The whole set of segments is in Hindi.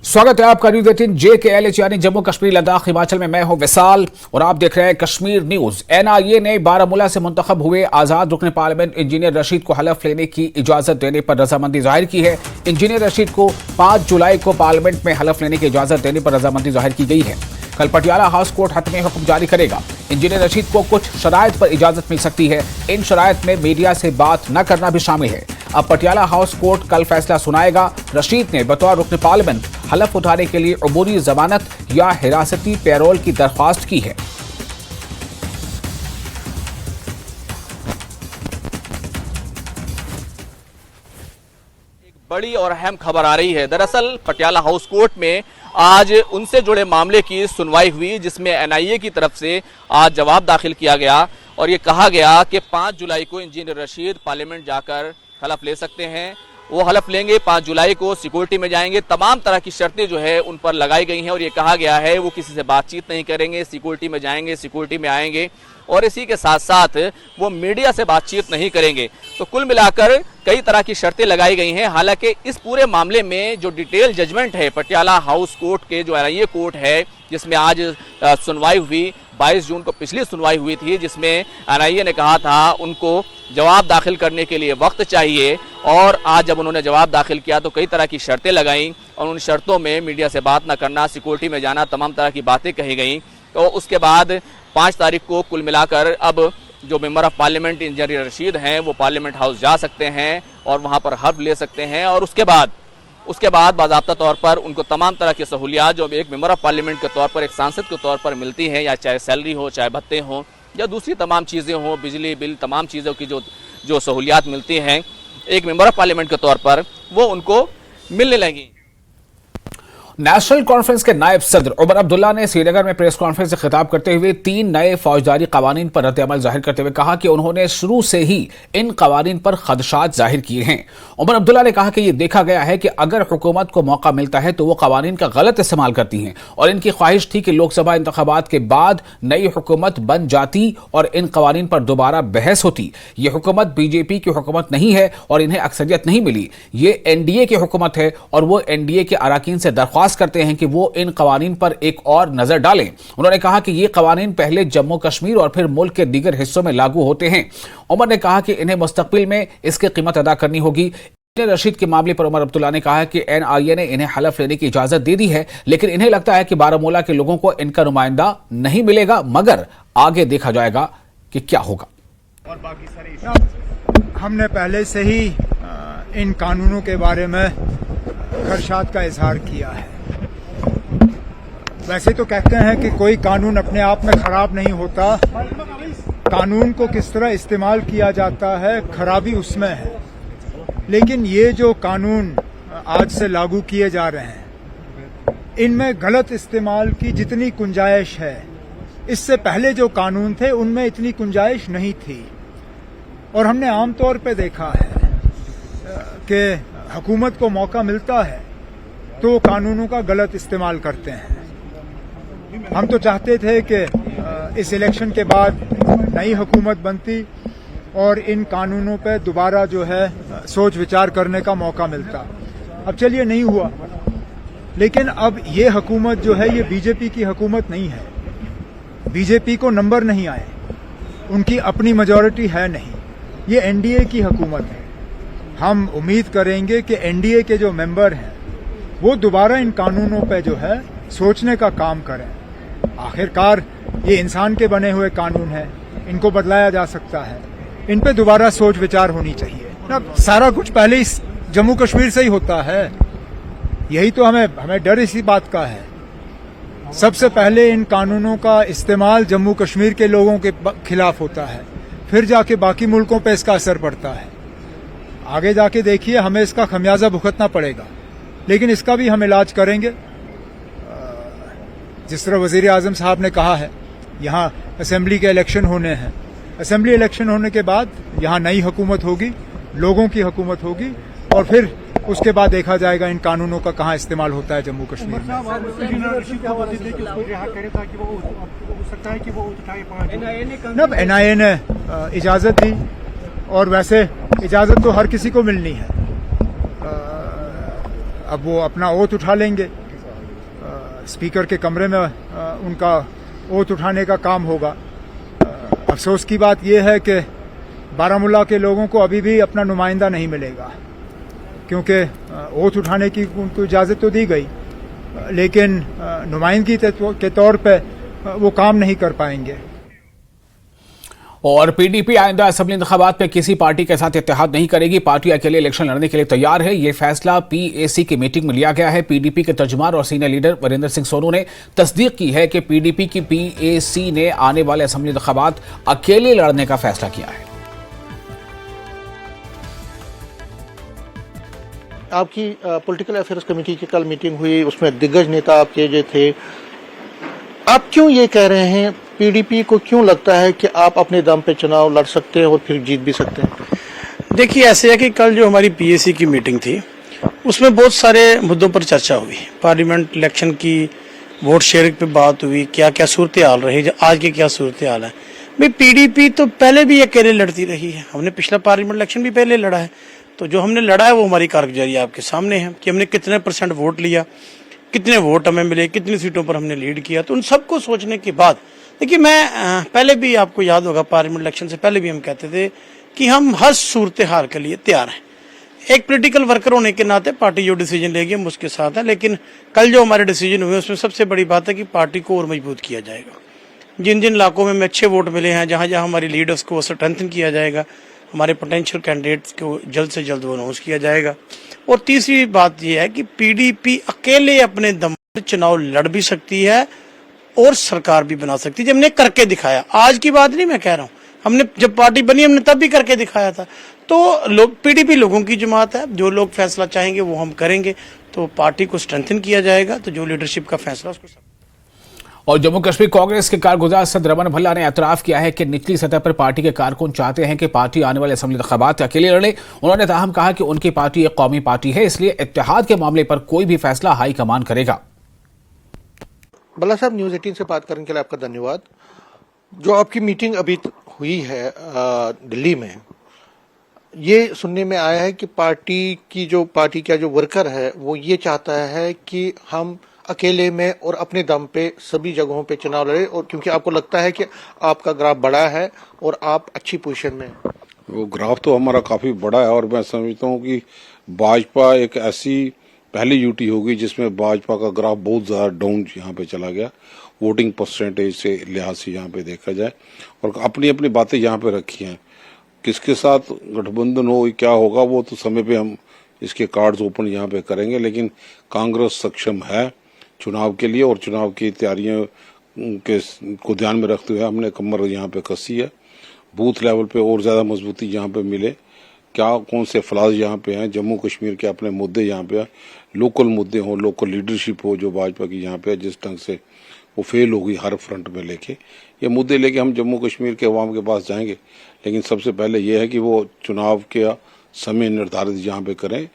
स्वागत है आपका न्यूज 18 JKLH यानी जम्मू कश्मीर लद्दाख हिमाचल में। मैं हूं विशाल और आप देख रहे हैं कश्मीर न्यूज। NIA ने बारामूला से मुंतखब हुए आजाद रुकन पार्लियामेंट इंजीनियर रशीद को हलफ लेने की इजाजत देने पर रजामंदी जाहिर की है। इंजीनियर रशीद को 5 जुलाई को पार्लियामेंट में हलफ लेने की इजाजत देने पर रजामंदी जाहिर की गई है। कल पटियाला हाउस कोर्ट हतमी हुक्म जारी करेगा। इंजीनियर रशीद को कुछ शराइत पर इजाजत मिल सकती है। इन शराइत में मीडिया से बात न करना भी शामिल है। अब पटियाला हाउस कोर्ट कल फैसला सुनाएगा। रशीद ने बतौर रुकन पार्लियामेंट हलफ उठाने के लिए अबूरी जमानत या हिरासती पैरोल की दरख्वास्त की है। बड़ी और अहम खबर आ रही है। दरअसल पटियाला हाउस कोर्ट में आज उनसे जुड़े मामले की सुनवाई हुई, जिसमें NIA की तरफ से आज जवाब दाखिल किया गया और ये कहा गया कि 5 जुलाई को इंजीनियर रशीद पार्लियामेंट जाकर हलफ ले सकते हैं। वो हलफ लेंगे, 5 जुलाई को सिक्योरिटी में जाएंगे। तमाम तरह की शर्तें जो है उन पर लगाई गई हैं और ये कहा गया है वो किसी से बातचीत नहीं करेंगे, सिक्योरिटी में जाएंगे, सिक्योरिटी में आएंगे और इसी के साथ साथ वो मीडिया से बातचीत नहीं करेंगे। तो कुल मिलाकर कई तरह की शर्तें लगाई गई हैं। हालांकि इस पूरे मामले में जो डिटेल जजमेंट है पटियाला हाउस कोर्ट के, जो NIA कोर्ट है, जिसमें आज सुनवाई हुई, 22 जून को पिछली सुनवाई हुई थी, जिसमें NIA ने कहा था उनको जवाब दाखिल करने के लिए वक्त चाहिए। और आज जब उन्होंने जवाब दाखिल किया तो कई तरह की शर्तें लगाई और उन शर्तों में मीडिया से बात न करना, सिक्योरिटी में जाना, तमाम तरह की बातें कही गई। तो उसके बाद 5 तारीख को कुल मिलाकर अब जो member of parliament engineer Rashid हैं वो पार्लियामेंट हाउस जा सकते हैं और वहाँ पर हल्फ ले सकते हैं। और उसके बाद बाज़ाब्ता तौर पर उनको तमाम तरह की सहूलियात जो एक मेंबर ऑफ पार्लियामेंट के तौर पर, एक सांसद के तौर पर मिलती हैं, या चाहे सैलरी हो, चाहे भत्ते हों, या दूसरी तमाम चीज़ें हों, बिजली बिल, तमाम चीज़ों की जो सहूलियात मिलती हैं एक मेंबर ऑफ पार्लियामेंट के तौर पर, वो उनको मिलने लगेंगी। नेशनल कॉन्फ्रेंस के नायब सदर उमर अब्दुल्ला ने श्रीनगर में प्रेस कॉन्फ्रेंस से खिताब करते हुए 3 नए फौजदारी कवानीन पर रद्द-ए-अमल जाहिर करते हुए कहा कि उन्होंने शुरू से ही इन कवानीन पर खदशात जाहिर किए हैं। उमर अब्दुल्ला ने कहा कि यह देखा गया है कि अगर हुकूमत को मौका मिलता है तो वो कवानीन का गलत इस्तेमाल करती हैं और इनकी ख्वाहिश थी कि लोकसभा इंतखाबात के बाद नई हुकूमत बन जाती और इन कवानीन पर दोबारा बहस होती। ये हुकूमत BJP की हुकूमत नहीं है और इन्हें अक्सरियत नहीं मिली। ये NDA की हुकूमत है और वो NDA के अराकीन से दरख्वास्त करते हैं कि वो इन कवानीन पर एक और नजर डालें। उन्होंने कहा कि ये कवानीन पहले जम्मू कश्मीर और फिर मुल्क के दीगर हिस्सों में लागू होते हैं। उमर ने कहा कि इन्हें मुस्तकबिल में इसकी कीमत अदा करनी होगी। रशीद के मामले पर उमर अब्दुल्ला ने कहा कि NIA ने इन्हें हलफ लेने की इजाजत दे दी है, लेकिन इन्हें लगता है कि बारामूला के लोगों को इनका नुमाइंदा नहीं मिलेगा, मगर आगे देखा जाएगा कि क्या होगा। और बाकी सारे हमने पहले से ही इन कानूनों के बारे में खदशात का इजहार किया है। वैसे तो कहते हैं कि कोई कानून अपने आप में खराब नहीं होता, कानून को किस तरह इस्तेमाल किया जाता है खराबी उसमें है। लेकिन ये जो कानून आज से लागू किए जा रहे हैं, इनमें गलत इस्तेमाल की जितनी गुंजाइश है, इससे पहले जो कानून थे उनमें इतनी गुंजाइश नहीं थी। और हमने आमतौर पे देखा है कि हुकूमत को मौका मिलता है तो कानूनों का गलत इस्तेमाल करते हैं। हम तो चाहते थे कि इस इलेक्शन के बाद नई हुकूमत बनती और इन कानूनों पे दोबारा जो है सोच विचार करने का मौका मिलता। अब चलिए नहीं हुआ, लेकिन अब ये हुकूमत जो है ये BJP की हुकूमत नहीं है। BJP को नंबर नहीं आए, उनकी अपनी मेजॉरिटी है नहीं, ये NDA की हुकूमत है। हम उम्मीद करेंगे कि NDA के जो मेंबर हैं वो दोबारा इन कानूनों पे जो है सोचने का काम करें। आखिरकार ये इंसान के बने हुए कानून हैं, इनको बदलाया जा सकता है, इन पे दोबारा सोच विचार होनी चाहिए। अब सारा कुछ पहले ही जम्मू कश्मीर से ही होता है, यही तो हमें डर इसी बात का है। सबसे पहले इन कानूनों का इस्तेमाल जम्मू कश्मीर के लोगों के खिलाफ होता है, फिर जाके बाकी मुल्कों पे इसका असर पड़ता है। आगे जाके देखिए हमें इसका खमियाजा भुगतना पड़ेगा, लेकिन इसका भी हम इलाज करेंगे। जिस तरह वजीर आजम साहब ने कहा है, यहाँ असेंबली के इलेक्शन होने हैं, असेंबली इलेक्शन होने के बाद यहाँ नई हुकूमत होगी, लोगों की हुकूमत होगी और फिर उसके बाद देखा जाएगा इन कानूनों का कहाँ इस्तेमाल होता है जम्मू कश्मीर में। अब NIA ने इजाजत दी और वैसे इजाजत तो हर किसी को मिलनी है। अब वो अपना ओथ उठा लेंगे स्पीकर के कमरे में उनका ओथ उठाने का काम होगा। अफसोस की बात यह है कि बारामूला के लोगों को अभी भी अपना नुमाइंदा नहीं मिलेगा, क्योंकि ओथ उठाने की उनको इजाज़त तो दी गई, लेकिन नुमाइंदगी के तौर पे वो काम नहीं कर पाएंगे। और पीडीपी आइंदा असेंबली इंतखाबात में किसी पार्टी के साथ इत्तेहाद नहीं करेगी। पार्टी अकेले इलेक्शन लड़ने के लिए तैयार है। ये फैसला पीएसी की मीटिंग में लिया गया है। पीडीपी के तर्जुमान और सीनियर लीडर वीरेंद्र सिंह सोनू ने तस्दीक की है कि पीडीपी की पीएसी ने आने वाले असेंबली इंतखाबात अकेले लड़ने का फैसला किया है। आपकी पॉलिटिकल अफेयर्स कमेटी की कल मीटिंग हुई, उसमें दिग्गज नेता आपके जो थे, आप क्यों ये कह रहे हैं, पीडीपी को क्यों लगता है कि आप अपने दम पे चुनाव लड़ सकते हैं और फिर जीत भी सकते हैं? देखिए, ऐसे है कि कल जो हमारी पीएसी की मीटिंग थी उसमें बहुत सारे मुद्दों पर चर्चा हुई। पार्लियामेंट इलेक्शन की वोट शेयरिंग पे बात हुई, क्या क्या सूरत हाल रही, आज की क्या सूरत हाल है। भाई पीडीपी तो पहले भी अकेले लड़ती रही है, हमने पिछला पार्लियामेंट इलेक्शन भी पहले लड़ा है, तो जो हमने लड़ा है वो हमारी कारगुजारी आपके सामने है कि हमने कितने % वोट लिया, कितने वोट हमें मिले, कितनी सीटों पर हमने लीड किया। तो उन सबको सोचने के बाद देखिए, मैं पहले भी आपको याद होगा पार्लियामेंट इलेक्शन से पहले भी हम कहते थे कि हम हर सूरत हाल के लिए तैयार हैं। एक पॉलिटिकल वर्कर होने के नाते पार्टी जो डिसीजन लेगी हम उसके साथ है, लेकिन कल जो हमारे डिसीजन हुए उसमें सबसे बड़ी बात है कि पार्टी को और मजबूत किया जाएगा। जिन जिन इलाकों में अच्छे वोट मिले हैं, जहां जहां हमारी लीडर्स को स्ट्रेंथन किया जाएगा, हमारे पोटेंशियल कैंडिडेट्स को जल्द से जल्द वो अनाउंस किया जाएगा। और तीसरी बात यह है कि पीडीपी अकेले अपने दम पर चुनाव लड़ भी सकती है और सरकार भी बना सकती है। हमने करके दिखाया, आज की बात नहीं मैं कह रहा हूँ, हमने जब पार्टी बनी हमने तब भी करके दिखाया था। तो लोग, पीडीपी लोगों की जमात है, जो लोग फैसला चाहेंगे वो हम करेंगे। तो पार्टी को स्ट्रेंथन किया जाएगा, तो जो लीडरशिप का फैसला उसको। और जम्मू कश्मीर कांग्रेस के कारगुजार सदर रमन भल्ला ने एतराफ किया है कि निचली सतह पर पार्टी के कारकुन चाहते हैं कि पार्टी आने वाले असेंबली इंतखाबात अकेले लड़े। उन्होंने ताहम कहा कि उनकी पार्टी एक कौमी पार्टी है, इसलिए इत्तेहाद के मामले पर कोई भी फैसला हाईकमान करेगा। भल्ला साहब, न्यूज़ 18 से बात करने के लिए आपका धन्यवाद। जो आपकी मीटिंग अभी हुई है दिल्ली में, ये सुनने में आया है कि पार्टी का जो वर्कर है वो ये चाहता है कि हम अकेले में और अपने दम पे सभी जगहों पे चुनाव लड़े, और क्योंकि आपको लगता है कि आपका ग्राफ बड़ा है और आप अच्छी पोजीशन में। वो ग्राफ तो हमारा काफी बड़ा है, और मैं समझता हूँ कि भाजपा एक ऐसी पहली यूटी होगी जिसमें भाजपा का ग्राफ बहुत ज्यादा डाउन यहाँ पे चला गया, वोटिंग परसेंटेज से लिहाज से यहाँ पे देखा जाए। और अपनी अपनी बातें यहाँ पे रखी हैं, किसके साथ गठबंधन हो, क्या होगा, वो तो समय पे हम इसके कार्ड्स ओपन यहाँ पे करेंगे। लेकिन कांग्रेस सक्षम है चुनाव के लिए, और चुनाव की तैयारियों को ध्यान में रखते हुए हमने कमर यहाँ पे कसी है। बूथ लेवल पे और ज्यादा मजबूती यहाँ पे मिले, क्या कौन से फ्लाज यहाँ पे हैं, जम्मू कश्मीर के अपने मुद्दे यहाँ पे हैं, लोकल मुद्दे हो, लोकल लीडरशिप हो जो भाजपा की यहाँ पे है, जिस ढंग से वो फेल होगी हर फ्रंट में लेके, ये मुद्दे लेके हम जम्मू कश्मीर के अवाम के पास जाएंगे। लेकिन सबसे पहले ये है कि वो चुनाव के समय निर्धारित यहाँ पे करें,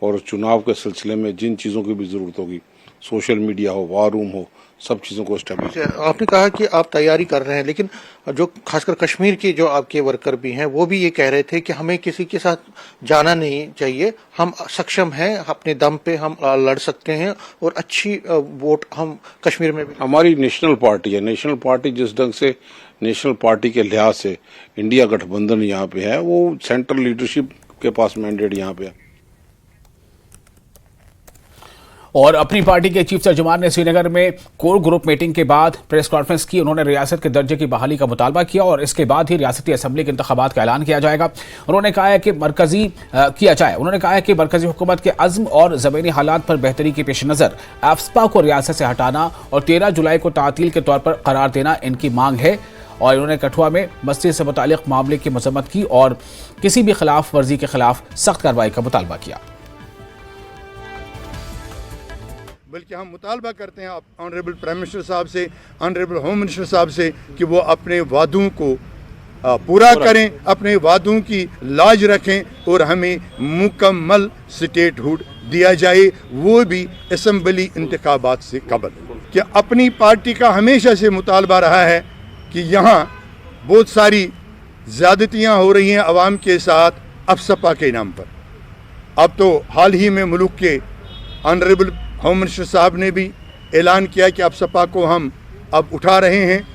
और चुनाव के सिलसिले में जिन चीजों की भी जरूरत होगी, सोशल मीडिया हो, वार रूम हो, सब चीजों को एस्टेब्लिश। आपने कहा कि आप तैयारी कर रहे हैं, लेकिन जो खासकर कश्मीर के जो आपके वर्कर भी हैं वो भी ये कह रहे थे कि हमें किसी के साथ जाना नहीं चाहिए, हम सक्षम हैं, अपने दम पे हम लड़ सकते हैं और अच्छी वोट हम कश्मीर में भी। हमारी नेशनल पार्टी है, नेशनल पार्टी जिस ढंग से नेशनल पार्टी के लिहाज से इंडिया गठबंधन यहाँ पे है, वो सेंट्रल लीडरशिप के पास मैंडेट यहाँ पे है। और अपनी पार्टी के चीफ तर्जुमान ने श्रीनगर में कोर ग्रुप मीटिंग के बाद प्रेस कॉन्फ्रेंस की। उन्होंने रियासत के दर्जे की बहाली का मुतालबा किया और इसके बाद ही रियासती असेंबली के इंतखाबात का ऐलान किया जाएगा। उन्होंने कहा है कि मरकजी हुकूमत के अज़्म और ज़मीनी हालात पर बेहतरी के पेश नज़र एफ्सपा को रियासत से हटाना और 13 जुलाई को तातील के तौर पर करार देना इनकी मांग है। और इन्होंने कठुआ में मस्जिद से मुतालिक मामले की मजम्मत की और किसी भी खिलाफ वर्जी के खिलाफ सख्त कार्रवाई का मुतालबा किया। बल्कि हम मुतालबा करते हैं ऑनरेबल प्राइम मिनिस्टर साहब से, ऑनरेबल होम मिनिस्टर साहब से कि वो अपने वादों को पूरा करें, अपने वादों की लाज रखें और हमें मुकम्मल स्टेटहुड दिया जाए, वो भी असेंबली इंतखाबात से कबल। कि अपनी पार्टी का हमेशा से मुतालबा रहा है कि यहाँ बहुत सारी ज़्यादतियाँ हो रही हैं अवाम के साथ अफसपा के नाम पर। अब तो हाल ही में मुल्क के ऑनरेबल होम मिनिस्टर साहब ने भी ऐलान किया कि अब सपा को हम अब उठा रहे हैं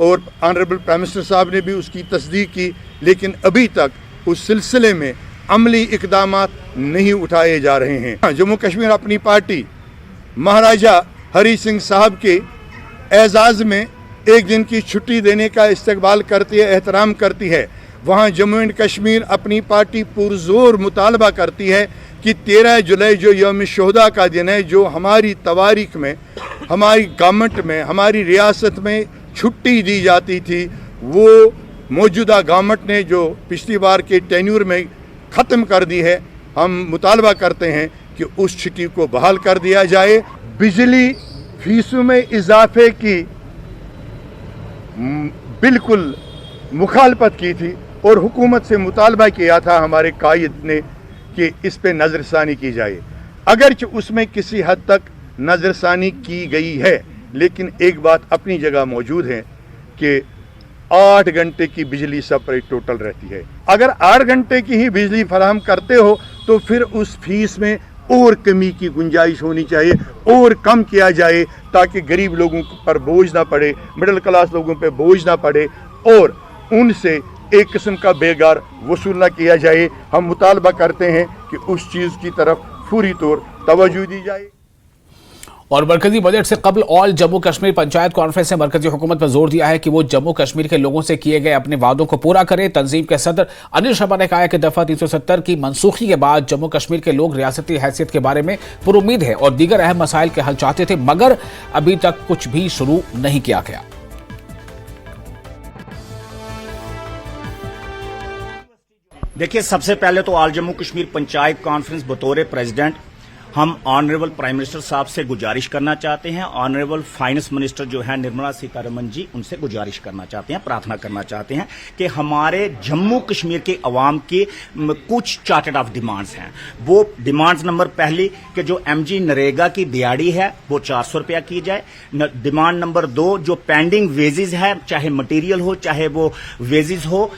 और ऑनरेबल प्राइम मिनिस्टर साहब ने भी उसकी तस्दीक की, लेकिन अभी तक उस सिलसिले में अमली इकदाम नहीं उठाए जा रहे हैं। जम्मू कश्मीर अपनी पार्टी महाराजा हरी सिंह साहब के एजाज़ में एक दिन की छुट्टी देने का इस्तकबाल करती है, एहतराम करती है। वहाँ जम्मू एंड कश्मीर अपनी पार्टी पुरजोर मुतालबा करती है कि 13 जुलाई जो यौम शोहदा का दिन है, जो हमारी तवारीख में, हमारी गवर्नमेंट में, हमारी रियासत में छुट्टी दी जाती थी, वो मौजूदा गवर्नमेंट ने जो पिछली बार के टेन्यूर में ख़त्म कर दी है। हम मुतालबा करते हैं कि उस छुट्टी को बहाल कर दिया जाए। बिजली फीसों में इजाफे की बिल्कुल मुखालफत की थी और हुकूमत से मुतालबा किया था हमारे कायद ने कि इस पे नज़रसानी की जाए। अगरचे उसमें किसी हद तक नज़रसानी की गई है, लेकिन एक बात अपनी जगह मौजूद है कि 8 घंटे की बिजली सप्लाई टोटल रहती है। अगर 8 घंटे की ही बिजली फराहम करते हो तो फिर उस फीस में और कमी की गुंजाइश होनी चाहिए और कम किया जाए, ताकि गरीब लोगों पर बोझ ना पड़े, मिडिल क्लास लोगों पे बोझ ना पड़े और उनसे एक किस्म का बेगार वसूल ना किया जाए। हम मुतालबा करते हैं कि उस चीज़ की तरफ फौरी तौर तवज्जो दी जाए। और मरकजी बजट से कबल ऑल जम्मू कश्मीर पंचायत कॉन्फ्रेंस ने मरकजी हुकूमत पर जोर दिया है कि वो जम्मू कश्मीर के लोगों से किए गए अपने वादों को पूरा करे। तंजीम के सदर अनिल शर्मा ने कहा है कि दफा 370 की मनसूखी के बाद जम्मू कश्मीर के लोग रियासती हैसियत के बारे में पुरुमीद है और दीगर अहम मसाइल के हल चाहते थे, मगर अभी तक कुछ भी शुरू नहीं किया गया। देखिए, सबसे पहले तो ऑल जम्मू कश्मीर पंचायत कॉन्फ्रेंस बतौर प्रेसिडेंट हम ऑनरेबल प्राइम मिनिस्टर साहब से गुजारिश करना चाहते हैं, ऑनरेबल फाइनेंस मिनिस्टर जो है निर्मला सीतारमण जी, उनसे गुजारिश करना चाहते हैं, प्रार्थना करना चाहते हैं कि हमारे जम्मू कश्मीर के अवाम की कुछ चार्टेड ऑफ डिमांड्स हैं। वो डिमांड्स नंबर पहली कि जो एमजी नरेगा की दिहाड़ी है वो 400 रुपया की जाए। डिमांड नंबर 2, जो पेंडिंग वेजेस है, चाहे मटीरियल हो चाहे वो वेजेस हो,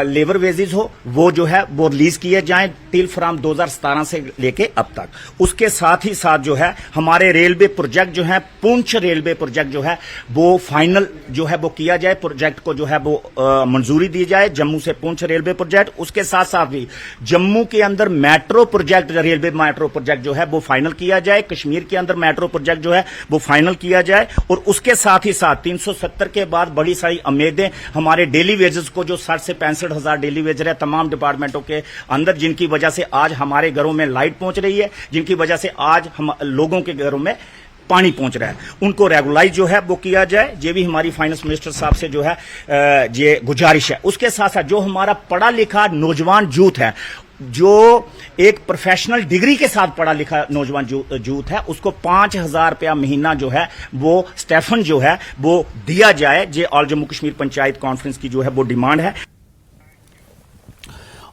लेबर वेजेस हो, वो जो है वो रिलीज किए जाएं टिल फ्रॉम 2017 से लेके अब तक। उसके साथ ही साथ जो है हमारे रेलवे प्रोजेक्ट जो है, पुंछ रेलवे प्रोजेक्ट जो है वो फाइनल जो है वो किया जाए, प्रोजेक्ट को जो है वो मंजूरी दी जाए, जम्मू से पुंछ रेलवे प्रोजेक्ट। उसके साथ साथ भी जम्मू के अंदर metro project, railway metro project जो है वो फाइनल किया जाए, कश्मीर के अंदर मेट्रो प्रोजेक्ट जो है वो फाइनल किया जाए। और उसके साथ ही साथ 370 के बाद बड़ी सारी उम्मीदें हमारे डेली वेजेस को, जो 60 से 65 हजार डेली वेजर है तमाम डिपार्टमेंटों के अंदर, जिनकी वजह से आज हमारे घरों में लाइट पहुंच रही है, जिनकी वजह से आज हम लोगों के घरों में पानी पहुंच रहा है, उनको रेगुलाइज जो है वो किया जाए। ये भी हमारी फाइनेंस मिनिस्टर साहब से जो है ये गुजारिश है। उसके साथ साथ जो हमारा पढ़ा लिखा नौजवान यूथ है, जो एक प्रोफेशनल डिग्री के साथ पढ़ा लिखा नौजवान यूथ है, उसको 5,000 रुपया महीना जो है वो स्टेफन जो है वो दिया जाए। ये ऑल जम्मू कश्मीर पंचायत कॉन्फ्रेंस की जो है वो डिमांड है।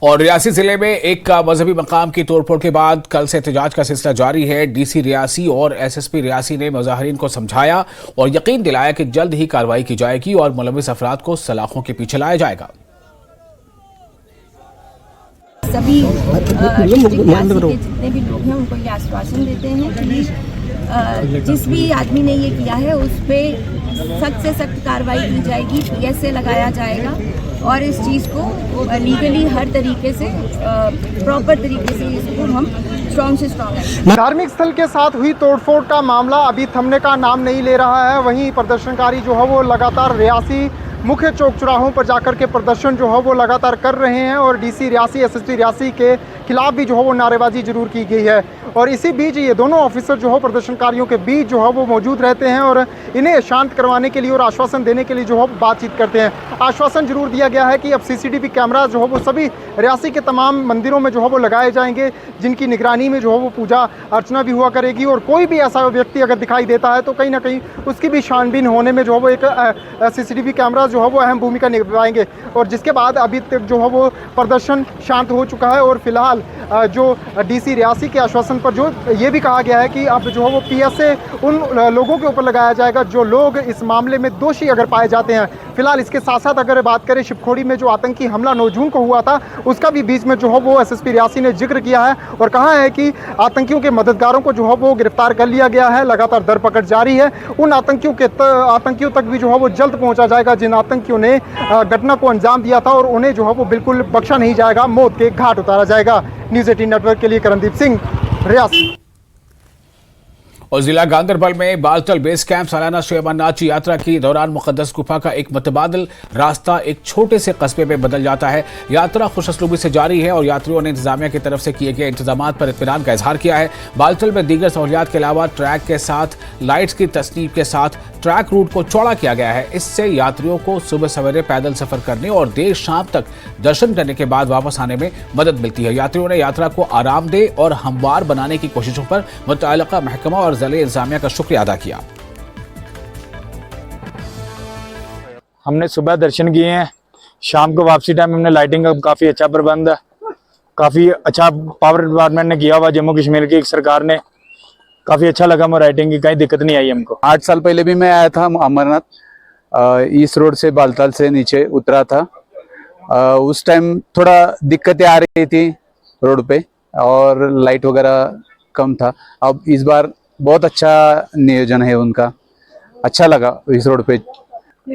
और रियासी जिले में एक मजहबी मकाम की तोड़फोड़ के बाद कल से एहतजाज का सिलसिला जारी है। डीसी रियासी और एसएसपी रियासी ने मुजाहिरीन को समझाया और यकीन दिलाया कि जल्द ही कार्रवाई की जाएगी और मुलविस अफराद को सलाखों के पीछे लाया जाएगा। सभी जितने भी लोग हैं उनको ये आश्वासन देते हैं कि जिस भी आदमी ने ये किया है उस पर सख्त से सख्त कार्रवाई की जाएगी, PSA लगाया जाएगा और इस चीज़ को लीगली हर तरीके से प्रॉपर तरीके से इसको हम स्ट्रॉन्ग से स्ट्रॉन्ग है। धार्मिक स्थल के साथ हुई तोड़फोड़ का मामला अभी थमने का नाम नहीं ले रहा है। वहीं प्रदर्शनकारी जो है वो लगातार रियासी मुख्य चौक चौराहों पर जाकर के प्रदर्शन जो है वो लगातार कर रहे हैं और डीसी रियासी, एसएसपी रियासी के खिलाफ भी जो है वो नारेबाजी जरूर की गई है। और इसी बीच ये दोनों ऑफिसर जो है प्रदर्शनकारियों के बीच जो है वो मौजूद रहते हैं और इन्हें शांत करवाने के लिए और आश्वासन देने के लिए जो है बातचीत करते हैं। आश्वासन जरूर दिया गया है कि अब CCTV कैमरा जो है वो सभी रियासी के तमाम मंदिरों में जो है वो लगाए जाएंगे, जिनकी निगरानी में जो है वो पूजा अर्चना भी हुआ करेगी और कोई भी ऐसा व्यक्ति अगर दिखाई देता है तो कहीं ना कहीं उसकी भी छानबीन होने में जो है वो एक CCTV कैमरा जो है वो अहम भूमिका निभाएंगे। और जिसके बाद अभी तक जो है वो प्रदर्शन शांत हो चुका है और फिलहाल जो डीसी रियासी के आश्वासन पर जो ये भी कहा गया है कि अब जो है वो PSA उन लोगों के ऊपर लगाया जाएगा जो लोग इस मामले में दोषी अगर पाए जाते हैं। फिलहाल इसके साथ साथ अगर बात करें शिवखोड़ी में जो आतंकी हमला 9 जून को हुआ था, उसका भी बीच में जो है वो SSP रियासी ने जिक्र किया है और कहा है कि आतंकियों के मददगारों को जो है वो गिरफ्तार कर लिया गया है, लगातार दरपकड़ जारी है। उन आतंकियों तक भी जो है वो जल्द पहुंचा जाएगा जिन आतंकियों ने घटना को अंजाम दिया था, और उन्हें जो है वो बिल्कुल बख्शा नहीं जाएगा, मौत के घाट उतारा जाएगा। न्यूज़ 18 नेटवर्क के लिए करणदीप सिंह, रियासी। और जिला गांधरबल में बालतल बेस कैंप सालाना श्री अमरनाथ यात्रा के दौरान मुकद्दस गुफा का एक मुतबादिल रास्ता एक छोटे से कस्बे में बदल जाता है। यात्रा खुशअस्लूबी से जारी है और यात्रियों ने इंतजामिया की तरफ से किए गए इंतजाम पर इत्मीनान का इजहार किया है। बालतल में दीगर सहूलियात के अलावा ट्रैक के साथ लाइट्स की तस्नीब के साथ ट्रैक रूट को चौड़ा किया गया है। इससे यात्रियों को सुबह सवेरे पैदल सफर करने और देर शाम तक दर्शन करने के बाद वापस आने में मदद मिलती है। यात्रियों ने यात्रा को आरामदेह और हमवार बनाने की कोशिशों पर मुतअल्लिका महकमा और ज़िले इंतजामिया का शुक्रिया अदा किया। हमने सुबह दर्शन किए हैं, शाम को वापसी टाइम हमने लाइटिंग का काफ़ी अच्छा प्रबंध है, काफ़ी अच्छा पावर डिपार्टमेंट ने किया हुआ जम्मू कश्मीर की सरकार ने, काफ़ी अच्छा लगा। हमें राइटिंग की कहीं दिक्कत नहीं आई हमको। 8 साल पहले भी मैं आया था अमरनाथ, इस रोड से बालताल से नीचे उतरा था। उस टाइम थोड़ा दिक्कतें आ रही थी रोड पे और लाइट वगैरह कम था। अब इस बार बहुत अच्छा नियोजन है उनका, अच्छा लगा इस रोड पे।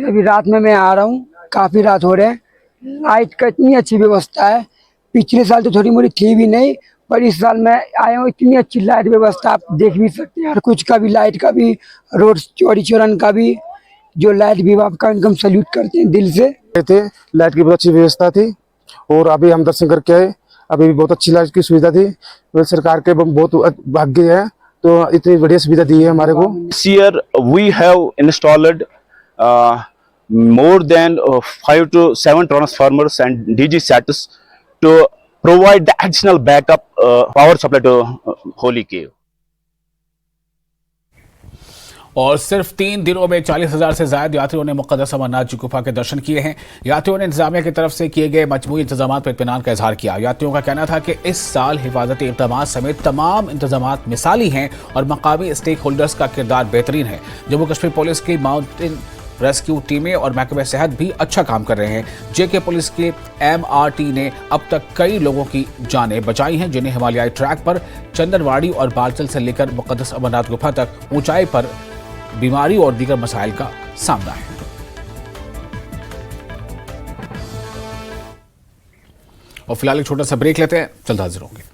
अभी रात में मैं आ रहा हूँ, काफ़ी रात हो रहे हैं, लाइट का इतनी अच्छी व्यवस्था है। पिछले साल तो थोड़ी मोड़ी थी भी नहीं, पर इस साल मैं आया हूँ, इतनी अच्छी लाइट व्यवस्था आप देख भी सकते हैं। हर कुछ का भी, लाइट का भी, रोड चौड़ी चौरन का भी, जो लाइट विभाग का इनकम सैल्यूट करते हैं दिल से। लाइट की बहुत अच्छी व्यवस्था थी और अभी हम दर्शन करके आए, अभी भी बहुत अच्छी लाइट की सुविधा थी। सरकार के बहुत भाग्य है तो इतनी बढ़िया सुविधा दी है हमारे को। This year we have installed more than 5 to 7 transformers and DG sets to provide the additional backup power supply to Holy Cave. और सिर्फ 3 दिनों में 40,000 से ज्यादा यात्रियों ने मुकद्दस अमरनाथ जी गुफा के दर्शन किए हैं। यात्रियों ने इंतजामिया की तरफ से किए गए मजमूई इंतजाम पर इत्मीनान का इजहार किया। यात्रियों का कहना था कि इस साल हिफाजती इक़दामात समेत तमाम इंतजामात मिसाली हैं और मकामी स्टेक होल्डर्स का किरदार बेहतरीन है। जम्मू कश्मीर पुलिस की माउंटेन रेस्क्यू टीमें और महकमे सेहत भी अच्छा काम कर रहे हैं। JK पुलिस के MRT ने अब तक कई लोगों की जानें बचाई हैं जिन्हें हिमालयाई ट्रैक पर चंदनवाड़ी और बालतल से लेकर मुकद्दस अमरनाथ गुफा तक ऊंचाई पर बीमारी और दीगर मसाइल का सामना है। और फिलहाल एक छोटा सा ब्रेक लेते हैं, जल्द हाजिर होंगे।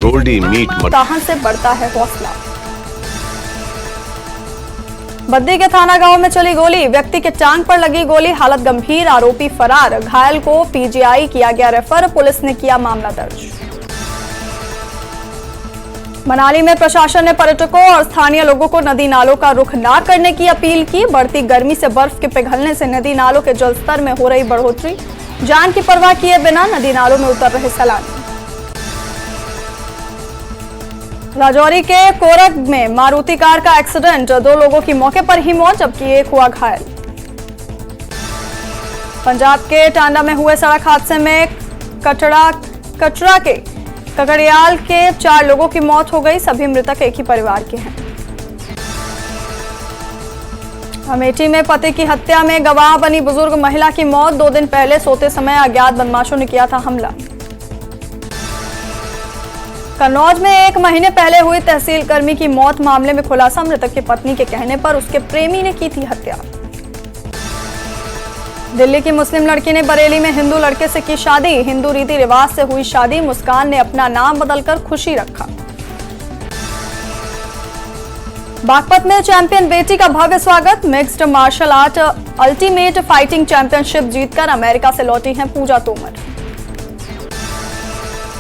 गोल्डी मीट कहां से बढ़ता है हौसला। बद्दी के थाना गांव में चली गोली, व्यक्ति के टांग पर लगी गोली, हालत गंभीर, आरोपी फरार, घायल को PGI किया गया रेफर, पुलिस ने किया मामला दर्ज। मनाली में प्रशासन ने पर्यटकों और स्थानीय लोगों को नदी नालों का रुख ना करने की अपील की। बढ़ती गर्मी से बर्फ के पिघलने से नदी नालों के जलस्तर में हो रही बढ़ोतरी, जान की परवाह किए बिना नदी नालों में उतर रहे सैलानी। राजौरी के कोरग में मारुति कार का एक्सीडेंट, 2 लोगों की मौके पर ही मौत जबकि एक हुआ घायल। पंजाब के टांडा में हुए सड़क हादसे में कटरा के ककड़ियाल के 4 लोगों की मौत हो गई, सभी मृतक एक ही परिवार के हैं। अमेठी में पति की हत्या में गवाह बनी बुजुर्ग महिला की मौत, 2 दिन पहले सोते समय अज्ञात बदमाशों ने किया था हमला। कन्नौज में 1 महीने पहले हुई तहसील कर्मी की मौत मामले में खुलासा, मृतक की पत्नी के कहने पर उसके प्रेमी ने की थी हत्या। दिल्ली की मुस्लिम लड़की ने बरेली में हिंदू लड़के से की शादी, हिंदू रीति रिवाज से हुई शादी, मुस्कान ने अपना नाम बदलकर खुशी रखा। बागपत में चैंपियन बेटी का भव्य स्वागत, mixed martial art ultimate fighting championship जीतकर अमेरिका से लौटी हैं पूजा तोमर।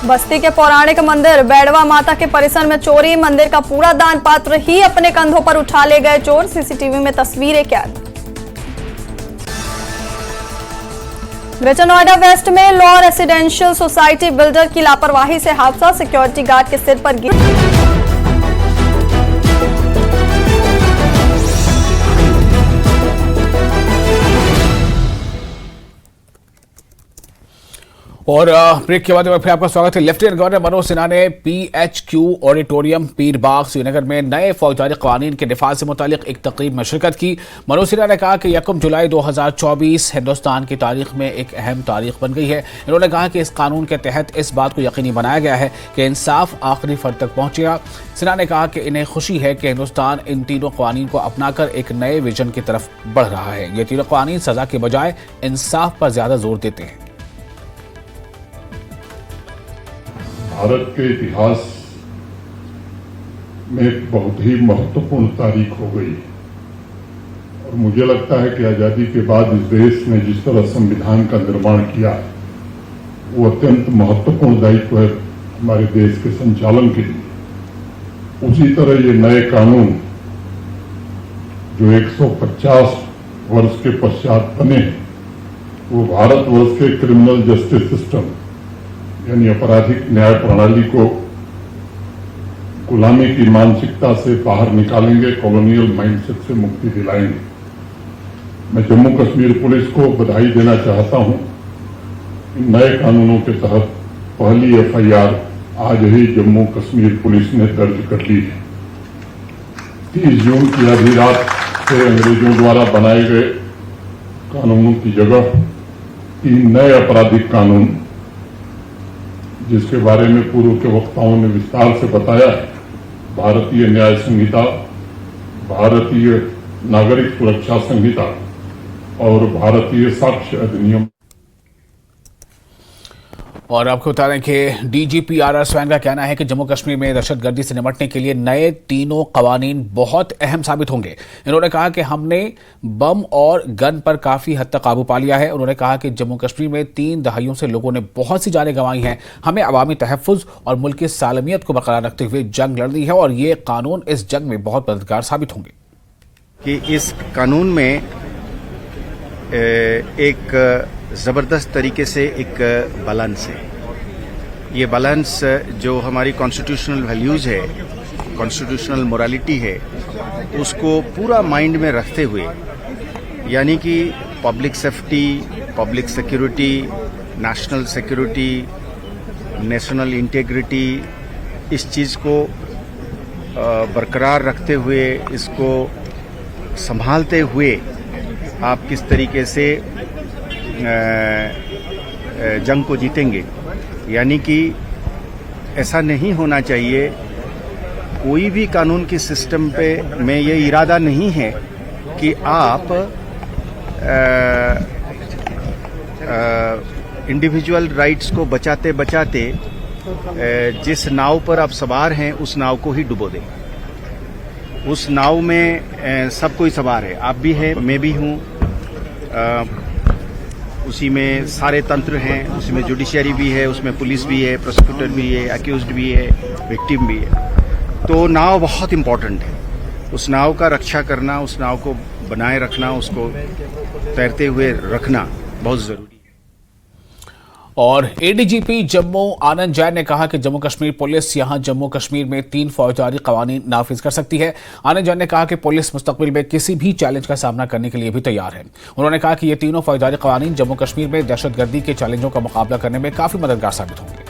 बस्ती के पौराणिक मंदिर बैड़वा माता के परिसर में चोरी, मंदिर का पूरा दान पात्र ही अपने कंधों पर उठा ले गए चोर, CCTV में तस्वीरें कैद। ग्रेटर नोएडा वेस्ट में लॉ रेसिडेंशियल सोसाइटी बिल्डर की लापरवाही से हादसा, सिक्योरिटी गार्ड के सिर पर गिर और ब्रेक के बाद फिर आपका स्वागत है। लेफ्टिनेंट गवर्नर मनोज सिन्हा ने PHQ ऑडिटोरियम पीर बाग श्रीनगर में नए फौजदारी कानून के निफाज से मुतालिक एक तकरीब में शिरकत की। मनोज सिन्हा ने कहा कि 1 जुलाई 2024 हिंदुस्तान की तारीख में एक अहम तारीख बन गई है। इन्होंने कहा कि इस कानून के तहत इस बात को यकीनी बनाया गया है कि इंसाफ आखिरी फर्द तक पहुंचेगा। सिन्हा ने कहा कि इन्हें खुशी है कि हिंदुस्तान इन तीनों कानून को अपनाकर एक नए विजन की तरफ बढ़ रहा है। ये तीनों कानून सजा के बजाय इंसाफ पर ज्यादा जोर देते हैं। भारत के इतिहास में एक बहुत ही महत्वपूर्ण तारीख हो गई और मुझे लगता है कि आजादी के बाद इस देश ने जिस तरह संविधान का निर्माण किया वो अत्यंत महत्वपूर्ण दायित्व है हमारे देश के संचालन के लिए। उसी तरह ये नए कानून जो 150 वर्ष के पश्चात बने वो भारतवर्ष के क्रिमिनल जस्टिस सिस्टम यानी आपराधिक न्याय प्रणाली को गुलामी की मानसिकता से बाहर निकालेंगे, कॉलोनियल माइंडसेट से मुक्ति दिलाएंगे। मैं जम्मू कश्मीर पुलिस को बधाई देना चाहता हूं। इन नए कानूनों के तहत पहली FIR आज ही जम्मू कश्मीर पुलिस ने दर्ज कर ली है। 30 जून की आधी रात से अंग्रेजों द्वारा बनाए गए कानूनों की जगह 3 नए आपराधिक कानून जिसके बारे में पूर्व के वक्ताओं ने विस्तार से बताया है, भारतीय न्याय संहिता, भारतीय नागरिक सुरक्षा संहिता और भारतीय साक्ष्य अधिनियम। और आपको बता दें कि DGP RR स्वैन का कहना है कि जम्मू कश्मीर में दहशतगर्दी से निपटने के लिए नए तीनों कवानीन बहुत अहम साबित होंगे। इन्होंने कहा कि हमने बम और गन पर काफी हद तक काबू पा लिया है। उन्होंने कहा कि जम्मू कश्मीर में 3 दहाइयों से लोगों ने बहुत सी जानें गंवाई हैं। हमें अवामी तहफ़्फ़ुज़ और मुल्क की सालमियत को बरकरार रखते हुए जंग लड़नी है और ये कानून इस जंग में बहुत मददगार साबित होंगे। कि इस कानून में एक ज़बरदस्त तरीके से एक बैलेंस है। ये बैलेंस जो हमारी कॉन्स्टिट्यूशनल वैल्यूज़ है, कॉन्स्टिट्यूशनल मोरालिटी है, उसको पूरा माइंड में रखते हुए यानी कि public safety, public security, national security, national integrity, इस चीज़ को बरकरार रखते हुए, इसको संभालते हुए आप किस तरीके से जंग को जीतेंगे। यानी कि ऐसा नहीं होना चाहिए, कोई भी कानून की सिस्टम पे में ये इरादा नहीं है कि आप इंडिविजुअल राइट्स को बचाते बचाते जिस नाव पर आप सवार हैं उस नाव को ही डुबो दें। उस नाव में सब कोई सवार है, आप भी हैं, मैं भी हूँ, उसी में सारे तंत्र हैं, उसमें जुडिशियरी भी है, उसमें पुलिस भी है, प्रोसिक्यूटर भी है, अक्यूज्ड भी है, विक्टिम भी है। तो नाव बहुत इम्पोर्टेंट है। उस नाव का रक्षा करना, उस नाव को बनाए रखना, उसको तैरते हुए रखना बहुत ज़रूरी है। और ADGP जम्मू आनंद जैन ने कहा कि जम्मू कश्मीर पुलिस यहां जम्मू कश्मीर में 3 फौजदारी कानून नाफिज कर सकती है। आनंद जैन ने कहा कि पुलिस मुस्तकबिल में किसी भी चैलेंज का सामना करने के लिए भी तैयार है। उन्होंने कहा कि ये तीनों फौजदारी कानून जम्मू कश्मीर में दहशतगर्दी के चैलेंजों का मुकाबला करने में काफी मददगार साबित होंगे।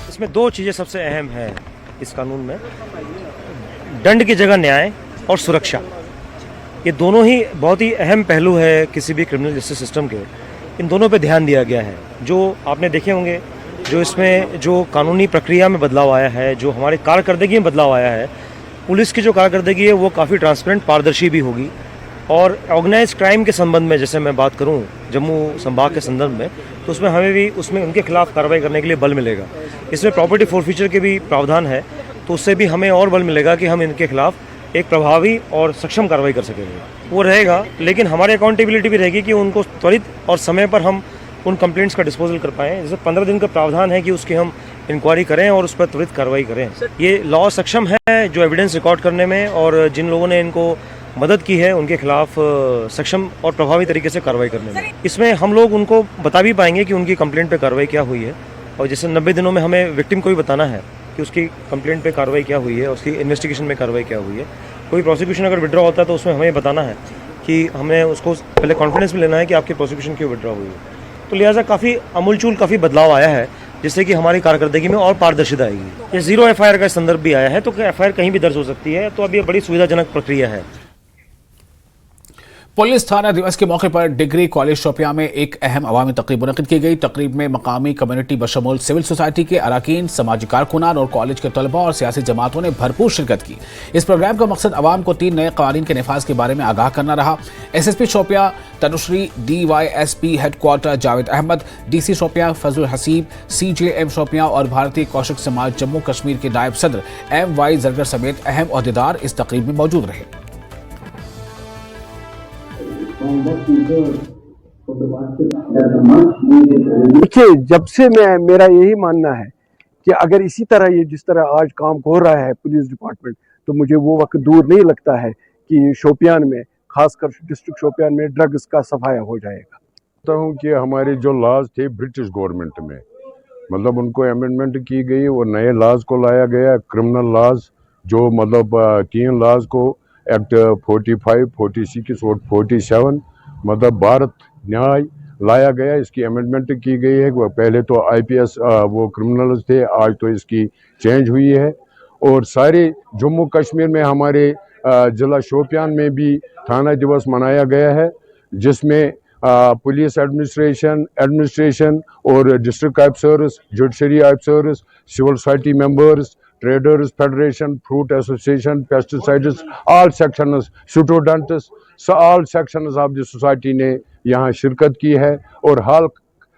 इसमें 2 चीजें सबसे अहम है इस कानून में, दंड की जगह न्याय और सुरक्षा। ये दोनों ही बहुत ही अहम पहलू है किसी भी क्रिमिनल जस्टिस सिस्टम के। इन दोनों पे ध्यान दिया गया है। जो आपने देखे होंगे, जो इसमें जो कानूनी प्रक्रिया में बदलाव आया है, जो हमारी कारकर्दगी में बदलाव आया है, पुलिस की जो कारकर्दगी है वो काफ़ी ट्रांसपेरेंट, पारदर्शी भी होगी। और ऑर्गेनाइज क्राइम के संबंध में जैसे मैं बात करूं जम्मू संभाग के संदर्भ में, तो उसमें हमें भी उसमें उनके खिलाफ कार्रवाई करने के लिए बल मिलेगा। इसमें प्रॉपर्टी फोरफीचर के भी प्रावधान है, तो उससे भी हमें और बल मिलेगा कि हम इनके खिलाफ एक प्रभावी और सक्षम कार्रवाई कर सकेंगे। वो रहेगा, लेकिन हमारी अकाउंटेबिलिटी भी रहेगी कि उनको त्वरित और समय पर हम उन कंप्लेंट्स का डिस्पोजल कर पाएँ। जैसे 15 दिन का प्रावधान है कि उसकी हम इंक्वायरी करें और उस पर त्वरित कार्रवाई करें। ये लॉ सक्षम है जो एविडेंस रिकॉर्ड करने में, और जिन लोगों ने इनको मदद की है उनके खिलाफ सक्षम और प्रभावी तरीके से कार्रवाई करने में। इसमें हम लोग उनको बता भी पाएंगे कि उनकी कंप्लेंट पे कार्रवाई क्या हुई है, और जैसे 90 दिनों में हमें विक्टिम को भी बताना है कि उसकी कंप्लेंट पे कार्रवाई क्या हुई है, उसकी इन्वेस्टिगेशन में कार्रवाई क्या हुई है। कोई प्रोसिक्यूशन अगर विड्रॉ होता है तो उसमें हमें बताना है कि हमें उसको पहले कॉन्फिडेंस में लेना है कि आपकी प्रोसिक्यूशन क्यों विड्रॉ हुई है। तो लिहाजा काफ़ी अमूलचूल काफ़ी बदलाव आया है, जिससे कि हमारी कारकर्दगी में और पारदर्शिता आएगी। ये 0 FIR का संदर्भ भी आया है, तो FIR कहीं भी दर्ज हो सकती है, तो अब ये बड़ी सुविधाजनक प्रक्रिया है। पुलिस थाना दिवस के मौके पर डिग्री कॉलेज शोपियां में एक अहम अवामी तकरीब मुनक्किद की गई। तकरीब में मकामी कम्युनिटी बशमूल सिविल सोसाइटी के अरकान, समाजी कारकुनान और कॉलेज के तलबा और सियासी जमातों ने भरपूर शिरकत की। इस प्रोग्राम का मकसद अवाम को 3 नए कानून के नफाज के बारे में आगाह करना रहा। SSP Shopian Tanushree, DYSP headquarter Javed Ahmad, DC Shopian Fazal Haseeb, CJM Shopian और भारतीय कौशक समाज जम्मू कश्मीर के नायब सदर MY जरगर समेत अहम ओहदेदार इस तकरीब में मौजूद रहे। देखिए, जब से मेरा यही मानना है कि अगर इसी तरह ये जिस तरह आज काम हो रहा है पुलिस डिपार्टमेंट, तो मुझे वो वक्त दूर नहीं लगता है कि शोपियान में, खासकर डिस्ट्रिक्ट शोपियान में ड्रग्स का सफाया हो जाएगा। कहता हूँ कि हमारे जो लॉज थे ब्रिटिश गवर्नमेंट में, मतलब उनको अमेंडमेंट की गई और नए लॉज को लाया गया। क्रिमिनल लॉज जो मतलब 3 लॉज को एक्ट 45, 46 और 47 मतलब भारत न्याय लाया गया। इसकी अमेंडमेंट की गई है। पहले तो IPS वो क्रिमिनल्स थे, आज तो इसकी चेंज हुई है। और सारे जम्मू कश्मीर में हमारे जिला शोपियान में भी थाना दिवस मनाया गया है, जिसमें पुलिस एडमिनिस्ट्रेशन और district officers, judiciary officers, civil society members, traders federation, fruit association, pesticides, all sections, students, all sections of the society ने यहाँ शिरकत की है और हाल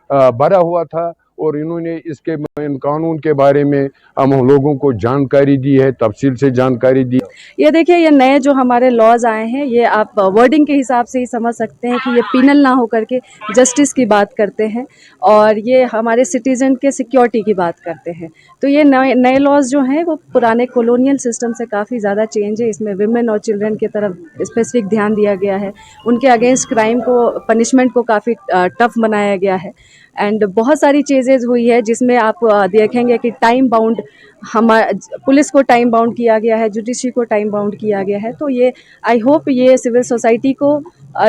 भरा हुआ था। और इन्होंने इन कानून के बारे में हम लोगों को जानकारी दी है, तफसील से जानकारी दी। ये देखिए, ये नए जो हमारे लॉज आए हैं, ये आप वर्डिंग के हिसाब से ही समझ सकते हैं कि ये पीनल ना होकर के जस्टिस की बात करते हैं और ये हमारे सिटीजन के सिक्योरिटी की बात करते हैं। तो ये नए लॉज जो हैं वो पुराने कॉलोनियल सिस्टम से काफ़ी ज़्यादा चेंज है। इसमें विमेन और चिल्ड्रन की तरफ स्पेसिफिक ध्यान दिया गया है, उनके अगेंस्ट क्राइम को, पनिशमेंट को काफ़ी टफ बनाया गया है। एंड बहुत सारी चीज़ें हुई है जिसमें आप देखेंगे कि टाइम बाउंड, पुलिस को टाइम बाउंड किया गया है, जुडिशरी को टाइम बाउंड किया गया है। तो ये आई होप ये सिविल सोसाइटी को,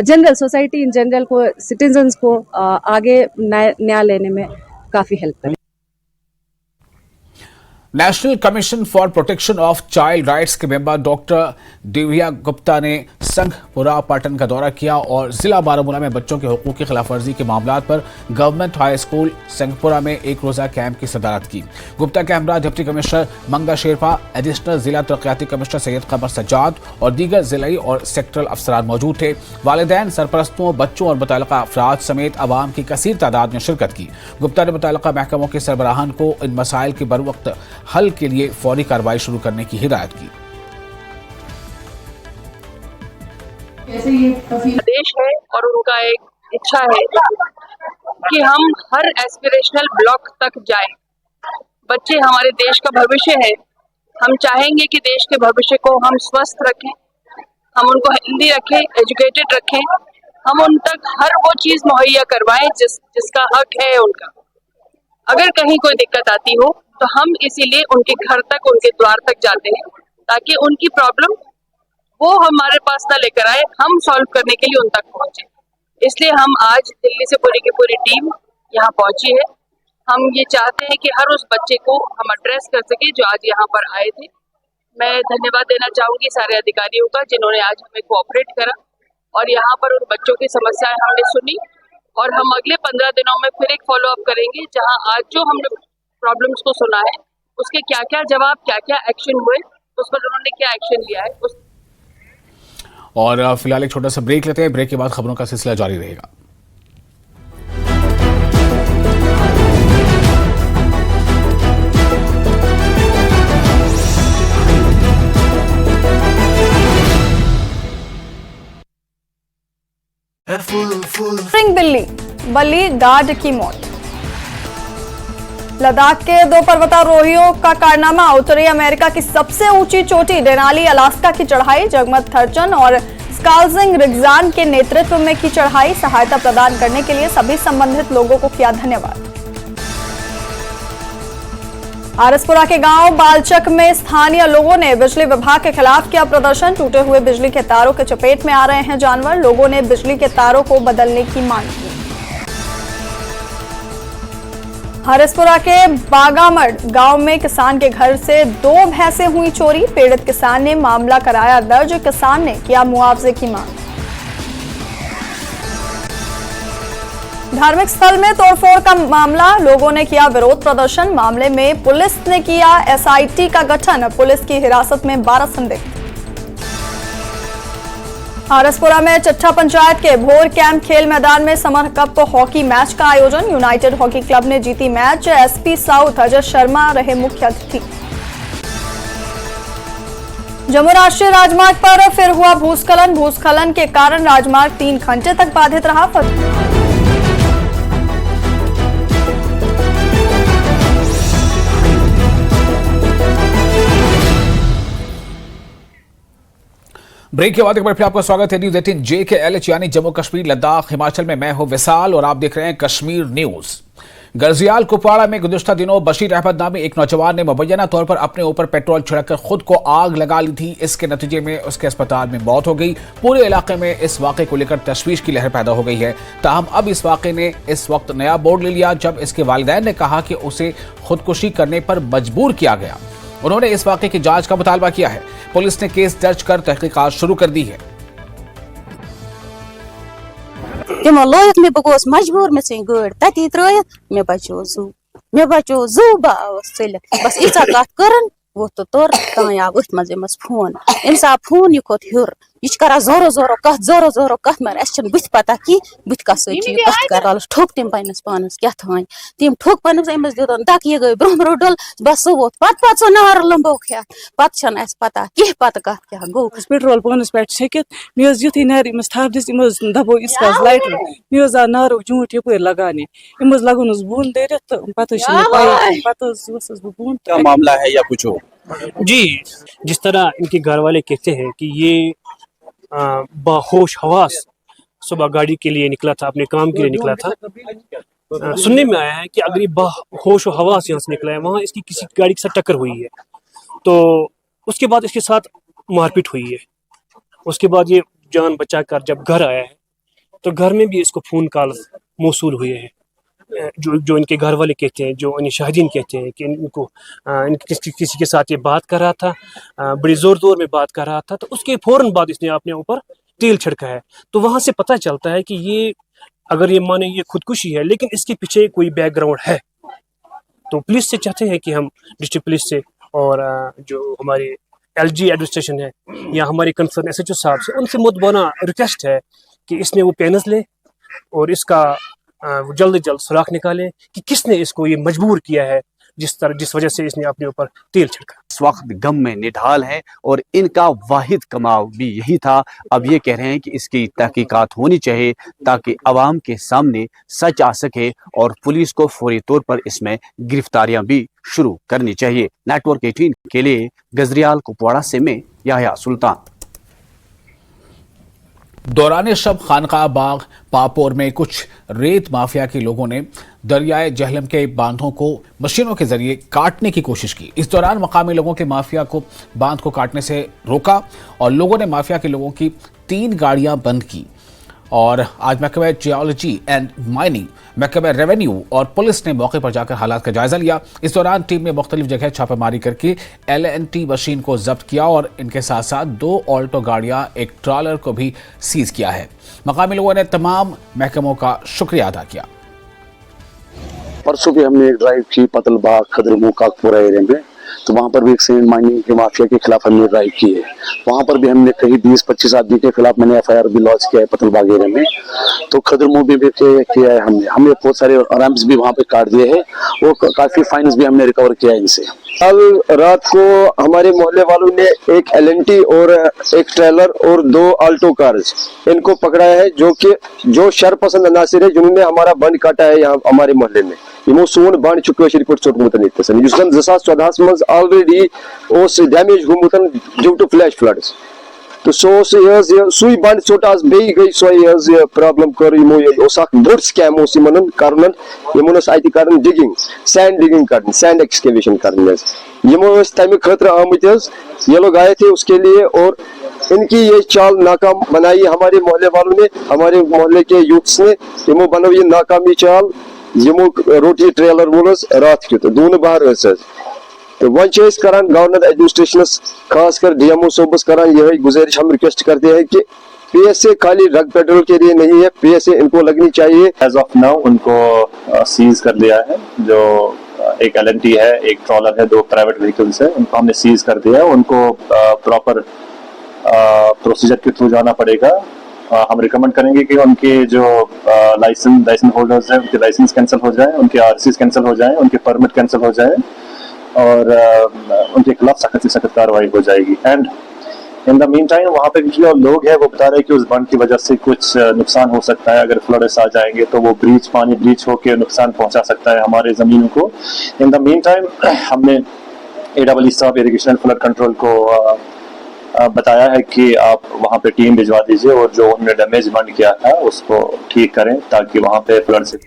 जनरल सोसाइटी इन जनरल को, सिटीजन्स को आगे न्याय लेने में काफ़ी हेल्प करें। National commission for protection of child rights के मेंबर डॉक्टर दिव्या गुप्ता ने संघपुरा पाटन का दौरा किया और जिला बारामूला में बच्चों के हुकूक की खिलाफवर्जी के मामलों पर गवर्नमेंट हाई स्कूल संघपुरा में एक रोजा कैंप की सदारत की। गुप्ता के हमरा डिप्टी कमिश्नर मंगा शेरपा, एडिशनल जिला तरक्याती कमिश्नर सैयद कमर सज्जाद और दीगर जिलाई और सेक्टरल अफसरान मौजूद थे। वालिदैन, सरपरस्तों, बच्चों और मुतल्लिका अफराद समेत आवाम की कसीर तादाद में शिरकत की। गुप्ता ने मुतल्लिका महकमों के सरबराहान को इन मसाइल के बरवक्त हल के लिए फौरी कार्रवाई शुरू करने की हिदायत की। देश है और उनका एक इच्छा है कि हम हर एस्पिरेशनल ब्लॉक तक जाएं। बच्चे हमारे देश का भविष्य है। हम चाहेंगे कि देश के भविष्य को हम स्वस्थ रखें, हम उनको हेल्दी रखें, एजुकेटेड रखें, हम उन तक हर वो चीज मुहैया करवाएं जिसका हक है उनका। अगर कहीं कोई दिक्कत आती हो तो हम इसीलिए उनके घर तक, उनके द्वार तक जाते हैं ताकि उनकी प्रॉब्लम वो हमारे पास ना लेकर आए, हम सॉल्व करने के लिए उन तक पहुंचे। इसलिए हम आज दिल्ली से पूरी की पूरी टीम यहाँ पहुंची है। हम ये चाहते हैं कि हर उस बच्चे को हम एड्रेस कर सके जो आज यहाँ पर आए थे। मैं धन्यवाद देना चाहूंगी सारे अधिकारियों का जिन्होंने आज हमें कोऑपरेट करा और यहाँ पर उन बच्चों की समस्याएं हमने सुनी और हम अगले 15 दिनों में फिर एक फॉलो अप करेंगे जहाँ आज जो हमने प्रॉब्लम्स को सुना है उसके क्या क्या जवाब, क्या क्या एक्शन हुए, उस पर उन्होंने क्या एक्शन लिया है। और फिलहाल एक छोटा सा ब्रेक लेते हैं। ब्रेक के बाद खबरों का सिलसिला जारी रहेगा। स्प्रिंग बिल्ली बली गार्ड की मौत। लद्दाख के 2 पर्वतारोहियों का कारनामा। उत्तरी अमेरिका की सबसे ऊंची चोटी डेनाली अलास्का की चढ़ाई। जगमत थर्चन और स्कालजिंग रिग्जान के नेतृत्व में की चढ़ाई। सहायता प्रदान करने के लिए सभी संबंधित लोगों को किया धन्यवाद। आरएसपुरा के गांव बालचक में स्थानीय लोगों ने बिजली विभाग के खिलाफ किया प्रदर्शन। टूटे हुए बिजली के तारों के चपेट में आ रहे हैं जानवर। लोगों ने बिजली के तारों को बदलने की मांग की। आरएसपुरा के बागामड़ गांव में किसान के घर से 2 भैंसें हुई चोरी। पीड़ित किसान ने मामला कराया दर्ज। किसान ने किया मुआवजे की मांग। धार्मिक स्थल में तोड़फोड़ का मामला, लोगों ने किया विरोध प्रदर्शन। मामले में पुलिस ने किया एसआईटी का गठन। पुलिस की हिरासत में 12 संदिग्ध। आरएसपुरा में चट्ठा पंचायत के भोर कैंप खेल मैदान में समर कप हॉकी मैच का आयोजन। यूनाइटेड हॉकी क्लब ने जीती match. SP south Ajay Sharma रहे मुख्य अतिथि। जम्मू राष्ट्रीय राजमार्ग पर फिर हुआ भूस्खलन। भूस्खलन के कारण राजमार्ग 3 घंटे तक बाधित रहा। ब्रेक के बाद एक बार फिर आपका स्वागत है न्यूज 18 JKLH यानी जम्मू कश्मीर लद्दाख हिमाचल में। मैं हूं विशाल और आप देख रहे हैं कश्मीर न्यूज। गर्जियाल कुपवाड़ा में गुज़िश्ता दिनों बशीर अहमद नामी एक नौजवान ने मुबैना तौर पर अपने ऊपर पेट्रोल छिड़ककर खुद को आग लगा ली थी। इसके नतीजे में उसके अस्पताल में मौत हो गई। पूरे इलाके में इस वाक़े को लेकर तशवीश की लहर पैदा हो गई है। ताहम अब इस वाक़े ने इस वक्त नया बोर्ड ले लिया जब इसके वालिदैन ने कहा कि उसे खुदकुशी करने पर मजबूर किया गया। उन्होंने इस वाक़े की जांच का मुतालबा किया है। पुलिस ने केस दर्ज कर तहकीकात शुरू कर दी है। तमो लोत मे बह मजबूर मे सी गाड़ तती त्रित मे बचो जू बह चल बस ईचा कत कर वो तो तोर तान आव अथ मज फोन अम्स आव फोन यह खोत हर यह कर जोरो जोरो कत मगर अस बुथ पता कि बुथ कत कत कर ठोक तम पन्नस पानस क्या थान तम ठोक पन्नस अमस दितन दक यह गई ब्रोह रोडल बस सो वोत पत सो नार लंबोक हेत पत पता कह पत कत क्या गो पेट्रोल पानस पे छकित मे युथी नार अमस थप दिस दपो इसका लाइट मे आव नारो जूट यपर लगाने अमस लगन बून दरित पत बून क्या मामला है या कुछ हो जी। जिस तरह इनके घर वाले कहते हैं कि ये बाहोश हवास सुबह गाड़ी के लिए निकला था, अपने काम के लिए निकला था। सुनने में आया है कि अगर ये बाहोश हवास यहाँ से निकला है, वहाँ इसकी किसी गाड़ी के साथ टक्कर हुई है, तो उसके बाद इसके साथ मारपीट हुई है। उसके बाद ये जान बचाकर जब घर आया है तो घर में भी इसको फोन कॉल मौसूल हुए हैं। जो इनके घर वाले कहते हैं, जो इन्हें शाहिदीन कहते हैं कि इनको किसी के साथ ये बात कर रहा था, बड़ी जोर में बात कर रहा था, तो उसके फौरन बाद इसने अपने ऊपर तेल छिड़का है। तो वहां से पता चलता है कि ये अगर ये माने ये खुदकुशी है, लेकिन इसके पीछे कोई बैकग्राउंड है। तो पुलिस से चाहते हैं कि हम डिस्ट्रिक्ट पुलिस से और जो हमारे LG एडमिनिस्ट्रेशन है या हमारे कंसर्न SHO साहब से, उनसे मुतबाना रिक्वेस्ट है कि इसने वो पेनस ले और इसका जल्द से जल्द सुराख निकालें कि किसने इसको ये मजबूर किया है, जिस वजह से इसने अपने ऊपर तेल छिड़का। इस वक्त गम में निढाल है और इनका वाहिद कमाव भी यही था। अब ये कह रहे हैं कि इसकी तहकीकात होनी चाहिए ताकि अवाम के सामने सच आ सके और पुलिस को फौरी तौर पर इसमें गिरफ्तारियां भी शुरू करनी चाहिए। नेटवर्क 18 के लिए गजरियाल कुपवाड़ा से मैं याह्या सुल्तान। दौरान शब खानका बाग पापोर में कुछ रेत माफिया के लोगों ने दरियाए जहलम के बांधों को मशीनों के जरिए काटने की कोशिश की। इस दौरान मकामी लोगों के माफिया को बांध को काटने से रोका और लोगों ने माफिया के लोगों की 3 गाड़ियां बंद की। और आज महकमा जियोलॉजी एंड माइनिंग, महकमा रेवेन्यू और पुलिस ने मौके पर जाकर हालात का जायजा लिया। इस दौरान टीम ने मुख्तलिफ जगह छापेमारी करके LNT मशीन को जब्त किया और इनके साथ साथ 2 ऑल्टो गाड़ियां, एक ट्रॉलर को भी सीज किया है। मकामी लोगों ने तमाम महकमों का शुक्रिया अदा किया। परसों भी हमने एक ड्राइव की पतलबाग, खदरमू, काकपुरा एरिया में, तो वहाँ पर भी एक सीमेंट माइनिंग के माफिया के खिलाफ हमने ड्राइव की है। वहाँ पर भी हमने कहीं 20-25 आदमी के खिलाफ मैंने FIR भी लॉन्च किया है पतलबाग एरिया में। तो खदरमू भी किया है हमने बहुत सारे रैम्प्स भी वहाँ पे काट दिए हैं। वो काफी फाइन्स भी हमने रिकवर किया है इनसे। कल रात को हमारे मोहल्ले वालों ने एक LNT और एक ट्रेलर और 2 आल्टो कार्स इनको पकड़ा है, जो शरपसंद अनासिर है जिन्होंने हमारा बंद काटा है यहाँ हमारे मोहल्ले में। यमो सोन बंद चुको रिपोर्ट चोटमुतन युस 2014 मज ऑलरेडी डैमेज गोमुतन ड्यू टू फ्लैश फ्लड्स। तो सुई बंद चोट आज बे गई सो प्रॉब्लम कर यमो बोड़ स्कैम कर यमन डिगिंग सैंड डिगिंग कर सैंड एक्सकेवेशन कर यमो तमें खतर आमत ये लोग आए थे उसके लिए और इनकी ये चाल नाकाम बनाई हमारे मोहल्ले वालों ने, हमारे मोहल्ले के यूथ्स ने यमो बनो ये नाकामी चाल यमो रोटी ट्रेलर वोलस रात क्युत दून बाहर तो वन करान गवर्नमेंट एडमिनिस्ट्रेशन खास कर डीएमओ सोबस करान यही गुजारिश हम रिक्वेस्ट करते हैं कि पीएसए खाली ड्रग पेट्रोल के लिए नहीं है, पीएसए इनको लगनी चाहिए। एज ऑफ नाउ उनको सीज कर दिया है, जो एक एलएनटी है, एक ट्रॉलर है, 2 प्राइवेट व्हीकल्स है, उनको हमने सीज कर दिया है। उनको प्रॉपर प्रोसीजर के थ्रू जाना पड़ेगा। हम रिकमेंड करेंगे कि उनके जो लाइसेंस होल्डर्स हैं उनके लाइसेंस कैंसिल हो जाए, उनके आरसीज कैंसिल हो जाए, उनके परमिट कैंसिल हो जाए और उनके खिलाफ सख्त से सख्त कार्रवाई हो जाएगी। And in the mean time वहाँ पे जो लोग हैं वो बता रहे हैं कि उस बंद की वजह से कुछ नुकसान हो सकता है। अगर फ्लड्स आ जाएंगे तो वो पानी ब्रीच होकर नुकसान पहुंचा सकता है हमारे ज़मीनों को। इन द मीन टाइम हमने AEE साहब इरिगेशन एंड फ्लड कंट्रोल को बताया है कि आप वहाँ पे टीम भिजवा दीजिए और जो उन्होंने डैमेज बंद किया था उसको ठीक करें ताकि वहाँ पे फ्लड से।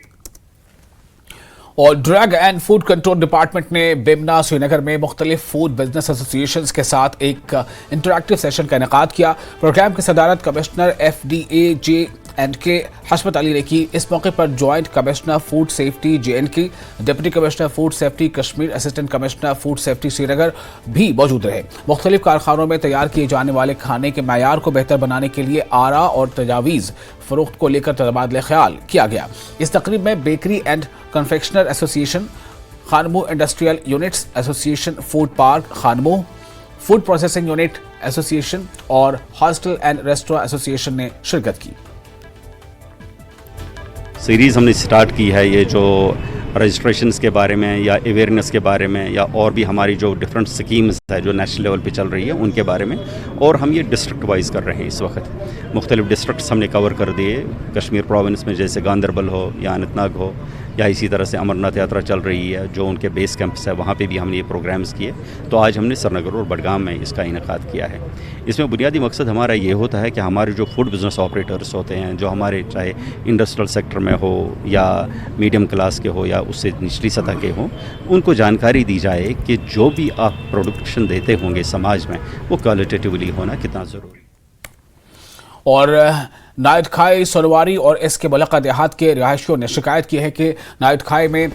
और drug and food control department ने बेमना श्रीनगर में मुख्तलिफ फूड बिजनेस एसोसिएशन के साथ एक इंटरैक्टिव सेशन का इनेकाद किया। प्रोग्राम की सदारत कमिश्नर FDA J&K हशमत अली ने की। इस मौके पर joint commissioner food safety J&K, deputy commissioner food safety Kashmir, assistant commissioner food safety Srinagar भी मौजूद रहे। मुख्तलिफ कारखानों में तैयार किए जाने वाले खाने के मयार को बेहतर बनाने के लिए आरा और तजावीज़ फरोख्त को लेकर तबादला ख्याल किया गया। इस तकरीब में bakery and confectioner association, Khonmoh industrial units association, food park Khonmoh, food processing unit association और हॉस्टल एंड रेस्टोरेंट एसोसिएशन ने शिरकत की। सीरीज़ हमने स्टार्ट की है ये जो रजिस्ट्रेशंस के बारे में या अवेयरनेस के बारे में या और भी हमारी जो डिफरेंट स्कीम्स है जो नेशनल लेवल पे चल रही है उनके बारे में, और हम ये डिस्ट्रिक्ट वाइज कर रहे हैं। इस वक्त मुख्तलिफ डिस्ट्रिक्ट्स हमने कवर कर दिए। कश्मीर प्रोविंस में जैसे गांदरबल हो या अनंतनाग हो या इसी तरह से अमरनाथ यात्रा चल रही है जो उनके बेस कैंप्स है, वहाँ पे भी हमने ये प्रोग्राम्स किए। तो आज हमने श्रीनगर और बडगाम में इसका इनेकाद किया है। इसमें बुनियादी मकसद हमारा ये होता है कि हमारे जो फूड बिज़नेस ऑपरेटर्स होते हैं, जो हमारे चाहे इंडस्ट्रियल सेक्टर में हो या मीडियम क्लास के हो या उससे निचली सतह के हों, उनको जानकारी दी जाए कि जो भी आप प्रोडक्शन देते होंगे समाज में वो क्वालिटेटिवली होना कितना ज़रूरी। और नायद खाई, सोनवारी और इसके मुलक्का देहात के रिहायशियों ने शिकायत की है कि नायद खाई में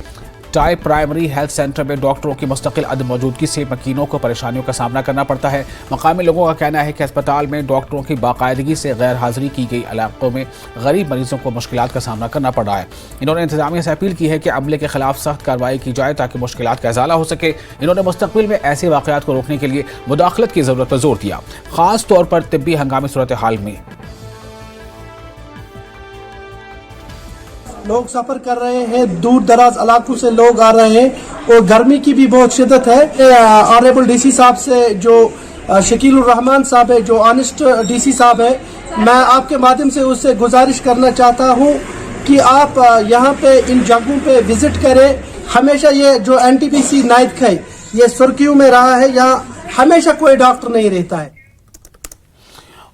टाई प्राइमरी हेल्थ सेंटर में डॉक्टरों की मुस्तकिल अदम मौजूदगी से मकीनों को परेशानियों का सामना करना पड़ता है। मकामी लोगों का कहना है कि अस्पताल में डॉक्टरों की बाकायदगी से गैर हाजिरी की गई इलाकों में गरीब मरीजों को मुश्किलात का सामना करना पड़ रहा है। इन्होंने इंतजामिया से अपील की है कि अमले के खिलाफ सख्त कार्रवाई की जाए ताकि मुश्किलात का इजाला हो सके। इन्होंने मुस्तकबिल में ऐसे वाक़यात को रोकने के लिए मुदाखलत की ज़रूरत पर जोर दिया, खास तौर पर तिब्बी हंगामी सूरत हाल में। लोग सफर कर रहे हैं, दूर दराज इलाकों से लोग आ रहे हैं और गर्मी की भी बहुत शिद्दत है। ऑनरेबल डीसी साहब से जो शकील उर रहमान साहब है, जो ऑनेस्ट डीसी साहब है, मैं आपके माध्यम से उससे गुजारिश करना चाहता हूं कि आप यहां पे इन जगहों पे विजिट करें। हमेशा ये जो NTPC नायद खाई ये सुर्खियों में रहा है, यहाँ हमेशा कोई डॉक्टर नहीं रहता है।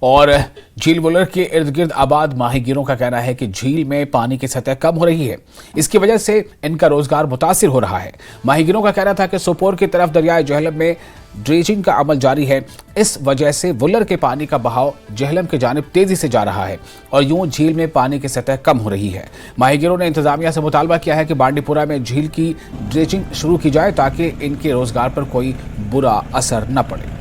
और झील वुलर के इर्द गिर्द आबाद माहीगीरों का कहना है कि झील में पानी की सतह कम हो रही है, इसकी वजह से इनका रोजगार मुतासिर हो रहा है। माहीगीरों का कहना था कि सोपोर की तरफ दरियाए जहलम में ड्रेजिंग का अमल जारी है, इस वजह से वुलर के पानी का बहाव जहलम की जानिब तेजी से जा रहा है और यूं झील में पानी की सतह कम हो रही है। माहीगीरों ने इंतजामिया से मुतालबा किया है कि बांडीपुरा में झील की ड्रेजिंग शुरू की जाए ताकि इनके रोजगार पर कोई बुरा असर न पड़े।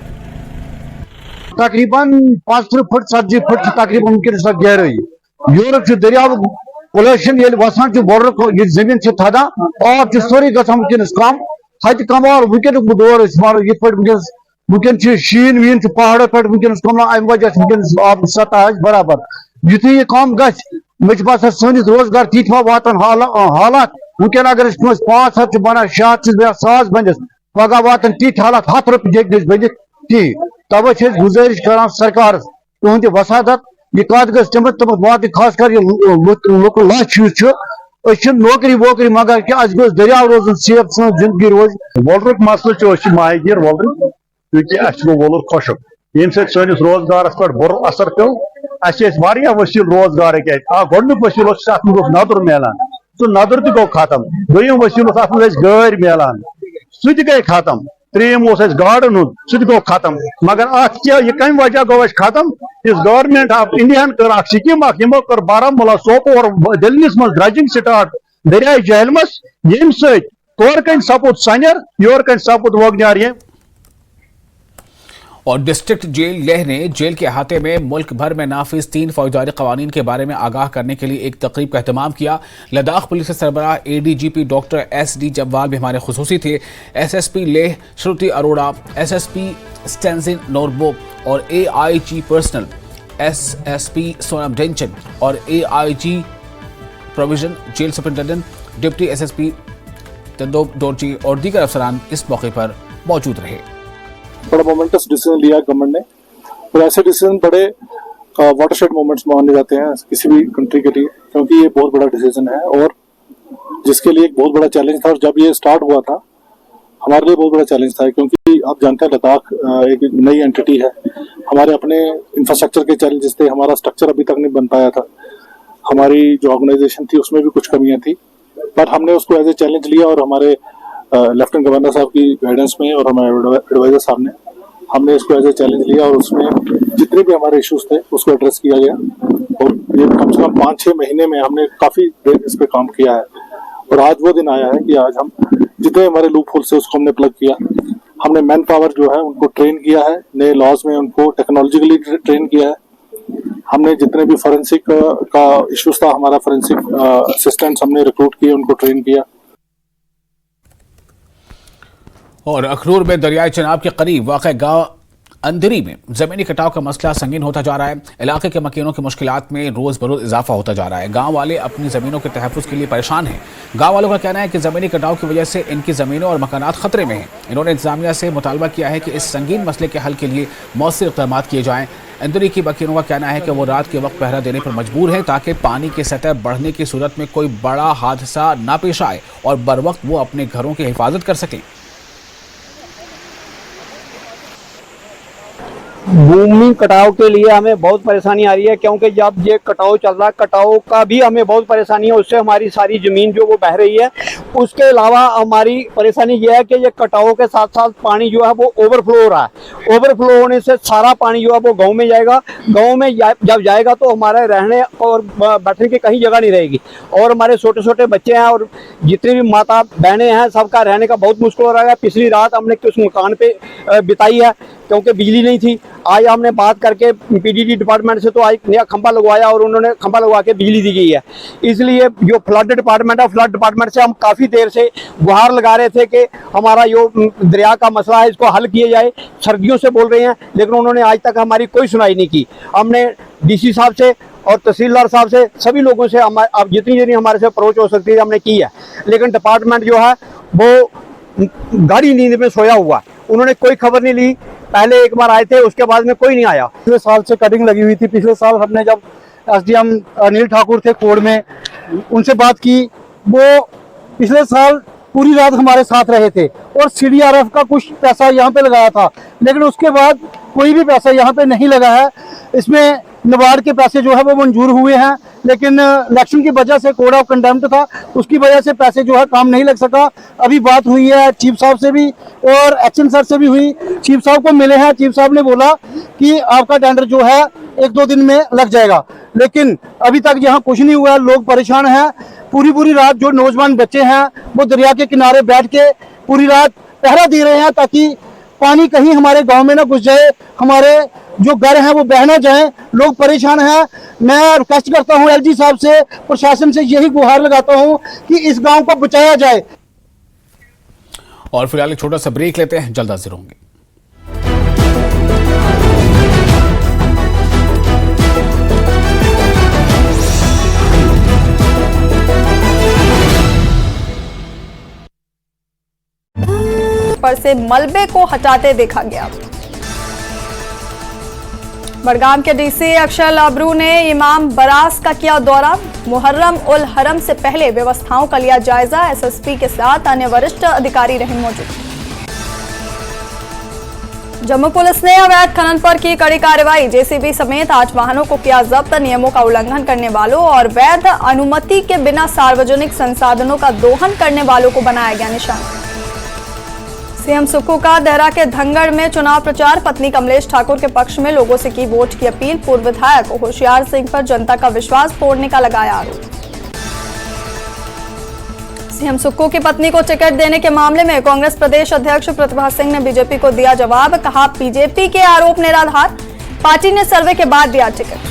तकरीबन 5 फुट 70 फुट तकरीबन उनके गहराई यूरोप से दरियाव पोल्यूशन ये वसान बॉर्डर ये जमीन से थदा आब सोरी गम कम हद कम और वुकन दौर वुकन शीन वीन पहाड़ों पे वुकस कम अमि वजह वुकस आब सतह बराबर युथु यह कम मे बसान सनिस रोजगार तीत वातन हालात वुकन अगर 500 बना 600 बनस पगह वातन तीत हालात 100 रुपये बनित ती तवे गुजारिश कर सरकार तुंद वसादत यह कत गम वात खास कर लुक लच नौकरी वोकरी मगर कि अस गोस दरिया रोजन सेफ सो जिंदगी रोज वोलर मसल माहीगीर वोलर क्योंकि अस गो वोलर खुशक यम सैनिस रोजगार पर बुर असर पे वसील रोजगार गोडनुक वसील नदर मिलान सो नदर तो गो खत्म दोयम वसील गाड़ मिलान सह गई खत्म त्रेम गाड़न हूं सह गो खत्म मगर यह कम वजह गो खत्म इस गवर्नमेंट ऑफ इंडिया कर स्कीम यमो कर बारामूला सोपोर दिलनिस मज ड्रजिंग स्टार्ट दरियाए जहलमस यम सौर कन सपुद सनर योर कन सपुद वगनार। और डिस्ट्रिक्ट जेल लेह ने जेल के अहाते में मुल्क भर में नाफिज 3 फौजदारी कवानीन के बारे में आगाह करने के लिए एक तकरीब का एहतमाम किया। लद्दाख पुलिस के सरबराह ADGP डॉक्टर SD जब्बाल भी हमारे खुसूसी थे। SSP लेह श्रुति अरोड़ा, SSP स्टेंजिन नोरबो और AIG personnel SSP Sonam Dechen और AIG provision jail superintendent deputy SSP Tundup Dorjay और दीगर अफसरान इस मौके पर मौजूद रहे। बड़ा मोमेंटस डिसीजन लिया गवर्नमेंट ने और ऐसे डिसीजन बड़े वाटरशेड मोमेंट्स माने जाते हैं किसी भी कंट्री के लिए, क्योंकि ये बहुत बड़ा डिसीजन है और जिसके लिए एक बहुत बड़ा चैलेंज था। और जब ये स्टार्ट हुआ था हमारे लिए बहुत बड़ा चैलेंज था, क्योंकि आप जानते हैं लद्दाख एक नई एंटिटी है, हमारे अपने इंफ्रास्ट्रक्चर के चैलेंजेस थे, हमारा स्ट्रक्चर अभी तक नहीं बन पाया था, हमारी जो ऑर्गेनाइजेशन थी उसमें भी कुछ कमियां थी, पर हमने उसको एज ए चैलेंज लिया और हमारे लेफ्टिनेंट गवर्नर साहब की गाइडेंस में और हमारे एडवाइजर साहब ने हमने इसको एज ए चैलेंज लिया और उसमें जितने भी हमारे इश्यूज थे उसको एड्रेस किया गया। और ये कम से कम 5-6 महीने में हमने काफी देर इस पे काम किया है और आज वो दिन आया है कि आज हम जितने हमारे लूप होल्स थे उसको हमने प्लग किया। हमने मैन पावर जो है उनको ट्रेन किया है, नए लॉज में उनको टेक्नोलॉजिकली ट्रेन किया है। हमने जितने भी फोरेंसिक का इश्यूज था, हमारा फोरेंसिक असिस्टेंट्स हमने रिक्रूट किए, उनको ट्रेन किया। और अखनूर में दरियाए चनाब के करीब वाक़ गांव अंधेरी में जमीनी कटाव का मसला संगीन होता जा रहा है। इलाके के मकीनों की मुश्किलात में रोज बरोज इजाफा होता जा रहा है। गांव वाले अपनी जमीनों के तहफ़्फ़ुज़ के लिए परेशान हैं। गांव वालों का कहना है कि जमीनी कटाव की वजह से इनकी जमीनों और मकानात खतरे में हैं। इन्होंने इंतजामिया से मुतालबा किया है कि इस संगीन मसले के हल के लिए मौसर इक़दाम किए जाएँ। अंधेरी की मकीनों का कहना है कि वो रात के वक्त पहरा देने पर मजबूर है ताकि पानी की सतह बढ़ने की सूरत में कोई बड़ा हादसा ना पेश आए और बर वक्त वो अपने घरों की हिफाजत कर सकें। भूमि कटाव के लिए हमें बहुत परेशानी आ रही है, क्योंकि जब ये कटाव चल रहा है, कटाव का भी हमें बहुत परेशानी है, उससे हमारी सारी ज़मीन जो वो बह रही है। उसके अलावा हमारी परेशानी ये है कि ये कटाव के साथ साथ पानी जो है वो ओवरफ्लो हो रहा है। ओवरफ्लो होने से सारा पानी जो है वो गांव में जाएगा। गांव में जब जाएगा तो हमारे रहने और बैठने की कहीं जगह नहीं रहेगी और हमारे छोटे छोटे बच्चे हैं और जितनी भी माता बहनें हैं सबका रहने का बहुत मुश्किल हो रहा है। पिछली रात हमने उस मकान पे बिताई है क्योंकि बिजली नहीं थी। आज हमने बात करके PDD डिपार्टमेंट से तो आज नया खंभा लगवाया और उन्होंने खंभा लगवा के बिजली दी गई है। इसलिए जो फ्लड डिपार्टमेंट है, फ्लड डिपार्टमेंट से हम काफ़ी देर से गुहार लगा रहे थे कि हमारा जो दरिया का मसला है इसको हल किया जाए। सर्दियों से बोल रहे हैं लेकिन उन्होंने आज तक हमारी कोई सुनाई नहीं की। हमने DC साहब से और तहसीलदार साहब से सभी लोगों से अब जितनी हमारे से अप्रोच हो सकती है हमने की है, लेकिन डिपार्टमेंट जो है वो गाढ़ी नींद में सोया हुआ है। उन्होंने कोई खबर नहीं ली। पहले एक बार आए थे, उसके बाद में कोई नहीं आया। पिछले साल से कटिंग लगी हुई थी। पिछले साल हमने जब SDM अनिल ठाकुर थे कोड में, उनसे बात की, वो पिछले साल पूरी रात हमारे साथ रहे थे और CDRF का कुछ पैसा यहाँ पे लगाया था, लेकिन उसके बाद कोई भी पैसा यहाँ पे नहीं लगा है। इसमें नबार्ड के पैसे जो है वो मंजूर हुए हैं, लेकिन इलेक्शन की वजह से कोड ऑफ कंडेम्प्ट था, उसकी वजह से पैसे जो है काम नहीं लग सका। अभी बात हुई है चीफ साहब से भी और एक्शन सर से भी हुई। चीफ साहब को मिले हैं, चीफ साहब ने बोला कि आपका टेंडर जो है 1-2 दिन में लग जाएगा, लेकिन अभी तक यहाँ कुछ नहीं हुआ है। लोग परेशान हैं। पूरी रात जो नौजवान बच्चे हैं वो दरिया के किनारे बैठ के पूरी रात पहरा दे रहे हैं ताकि पानी कहीं हमारे गाँव में ना घुस जाए, हमारे जो घर हैं वो बह ना जाएं। लोग परेशान हैं। मैं रिक्वेस्ट करता हूं LG साहब से, प्रशासन से यही गुहार लगाता हूं कि इस गांव को बचाया जाए। और फिलहाल एक छोटा सा ब्रेक लेते हैं, जल्द हाजिर होंगे। पर से मलबे को हटाते देखा गया। बड़गाम के DC अक्षर लाबरू ने इमाम बरास का किया दौरा। मुहर्रम उल हरम से पहले व्यवस्थाओं का लिया जायजा। SSP के साथ अन्य वरिष्ठ अधिकारी रहे मौजूद। जम्मू पुलिस ने अवैध खनन पर की कड़ी कार्रवाई। जेसीबी समेत 8 वाहनों को किया जब्त। नियमों का उल्लंघन करने वालों और वैध अनुमति के बिना सार्वजनिक संसाधनों का दोहन करने वालों को बनाया गया निशाना। सीएम सुक्खू का देहरा के धंगड़ में चुनाव प्रचार। पत्नी कमलेश ठाकुर के पक्ष में लोगों से की वोट की अपील। पूर्व विधायक होशियार सिंह पर जनता का विश्वास तोड़ने का लगाया आरोप। सीएम सुक्खू की पत्नी को टिकट देने के मामले में कांग्रेस प्रदेश अध्यक्ष प्रतिभा सिंह ने बीजेपी को दिया जवाब। कहा, बीजेपी के आरोप निराधार, पार्टी ने सर्वे के बाद दिया टिकट।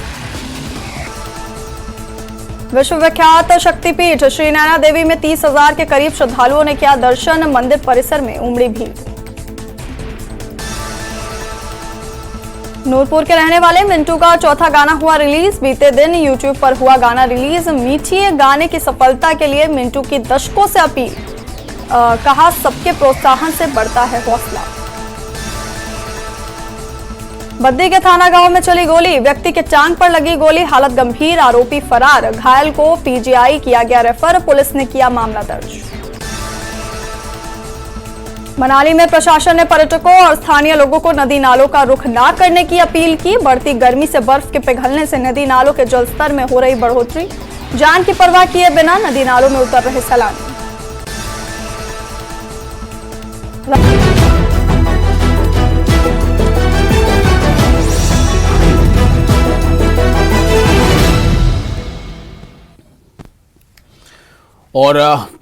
विश्वविख्यात शक्तिपीठ श्री नैना देवी में 30,000 के करीब श्रद्धालुओं ने किया दर्शन। मंदिर परिसर में उमड़ी भीड़। नूरपुर के रहने वाले मिंटू का चौथा गाना हुआ रिलीज। बीते दिन यूट्यूब पर हुआ गाना रिलीज। मीठी गाने की सफलता के लिए मिंटू की दशकों से अपील। कहा, सबके प्रोत्साहन से बढ़ता है हौसला। बद्दी के थाना गांव में चली गोली। व्यक्ति के टांग पर लगी गोली, हालत गंभीर, आरोपी फरार। घायल को पीजीआई किया गया रेफर। पुलिस ने किया मामला दर्ज। मनाली में प्रशासन ने पर्यटकों और स्थानीय लोगों को नदी नालों का रुख न करने की अपील की। बढ़ती गर्मी से बर्फ के पिघलने से नदी नालों के जलस्तर में हो रही बढ़ोतरी। जान की परवाह किए बिना नदी नालों में उतर रहे सैलानी। और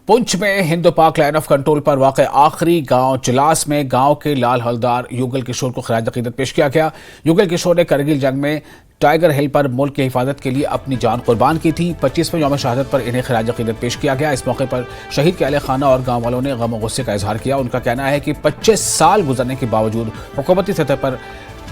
पुंछ में हिंदू पाक लाइन ऑफ कंट्रोल पर वाक़ आखिरी गांव जिलास में गांव के लाल हवलदार युगल किशोर को खिराज अकीदत पेश किया गया। युगल किशोर ने करगिल जंग में टाइगर हिल पर मुल्क की हिफाजत के लिए अपनी जान कुर्बान की थी। 25वें यौम शहादत पर इन्हें खिराज अकीदत पेश किया गया। इस मौके पर शहीद के अहले खाना और गाँव वालों ने गम और गुस्से का इजहार किया। उनका कहना है कि 25 साल गुजरने के बावजूद हुकूमती सतह पर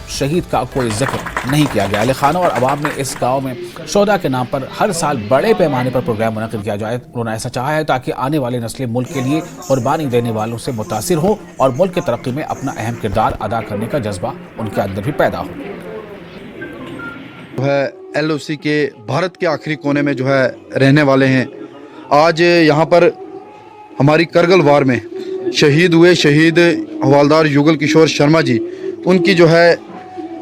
शहीद का कोई जिक्र नहीं किया गया। अहले खाना और अवाम ने इस गांव में शोहदा के नाम पर हर साल बड़े पैमाने पर प्रोग्राम मुनक़िद किया जाए। उन्होंने ऐसा चाहा है ताकि आने वाली नस्लें मुल्क के लिए कुर्बानी देने वालों से मुतासिर हो और मुल्क की तरक्की में अपना अहम किरदार अदा करने का जज्बा उनके अंदर भी पैदा हो। जो है LOC के भारत के आखिरी कोने में जो है रहने वाले हैं। आज यहाँ पर हमारी करगिल वार में शहीद हुए शहीद हवलदार युगल किशोर शर्मा जी, उनकी जो है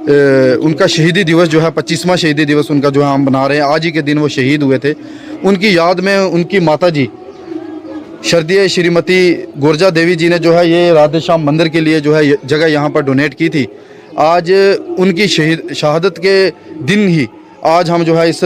उनका शहीदी दिवस जो है 25वां शहीदी दिवस उनका जो है हम बना रहे हैं। आज ही के दिन वो शहीद हुए थे। उनकी याद में उनकी माता जी शरदीय श्रीमती गुर्जा देवी जी ने जो है ये राधे श्याम मंदिर के लिए जो है जगह यहाँ पर डोनेट की थी। आज उनकी शहादत के दिन ही आज हम जो है इस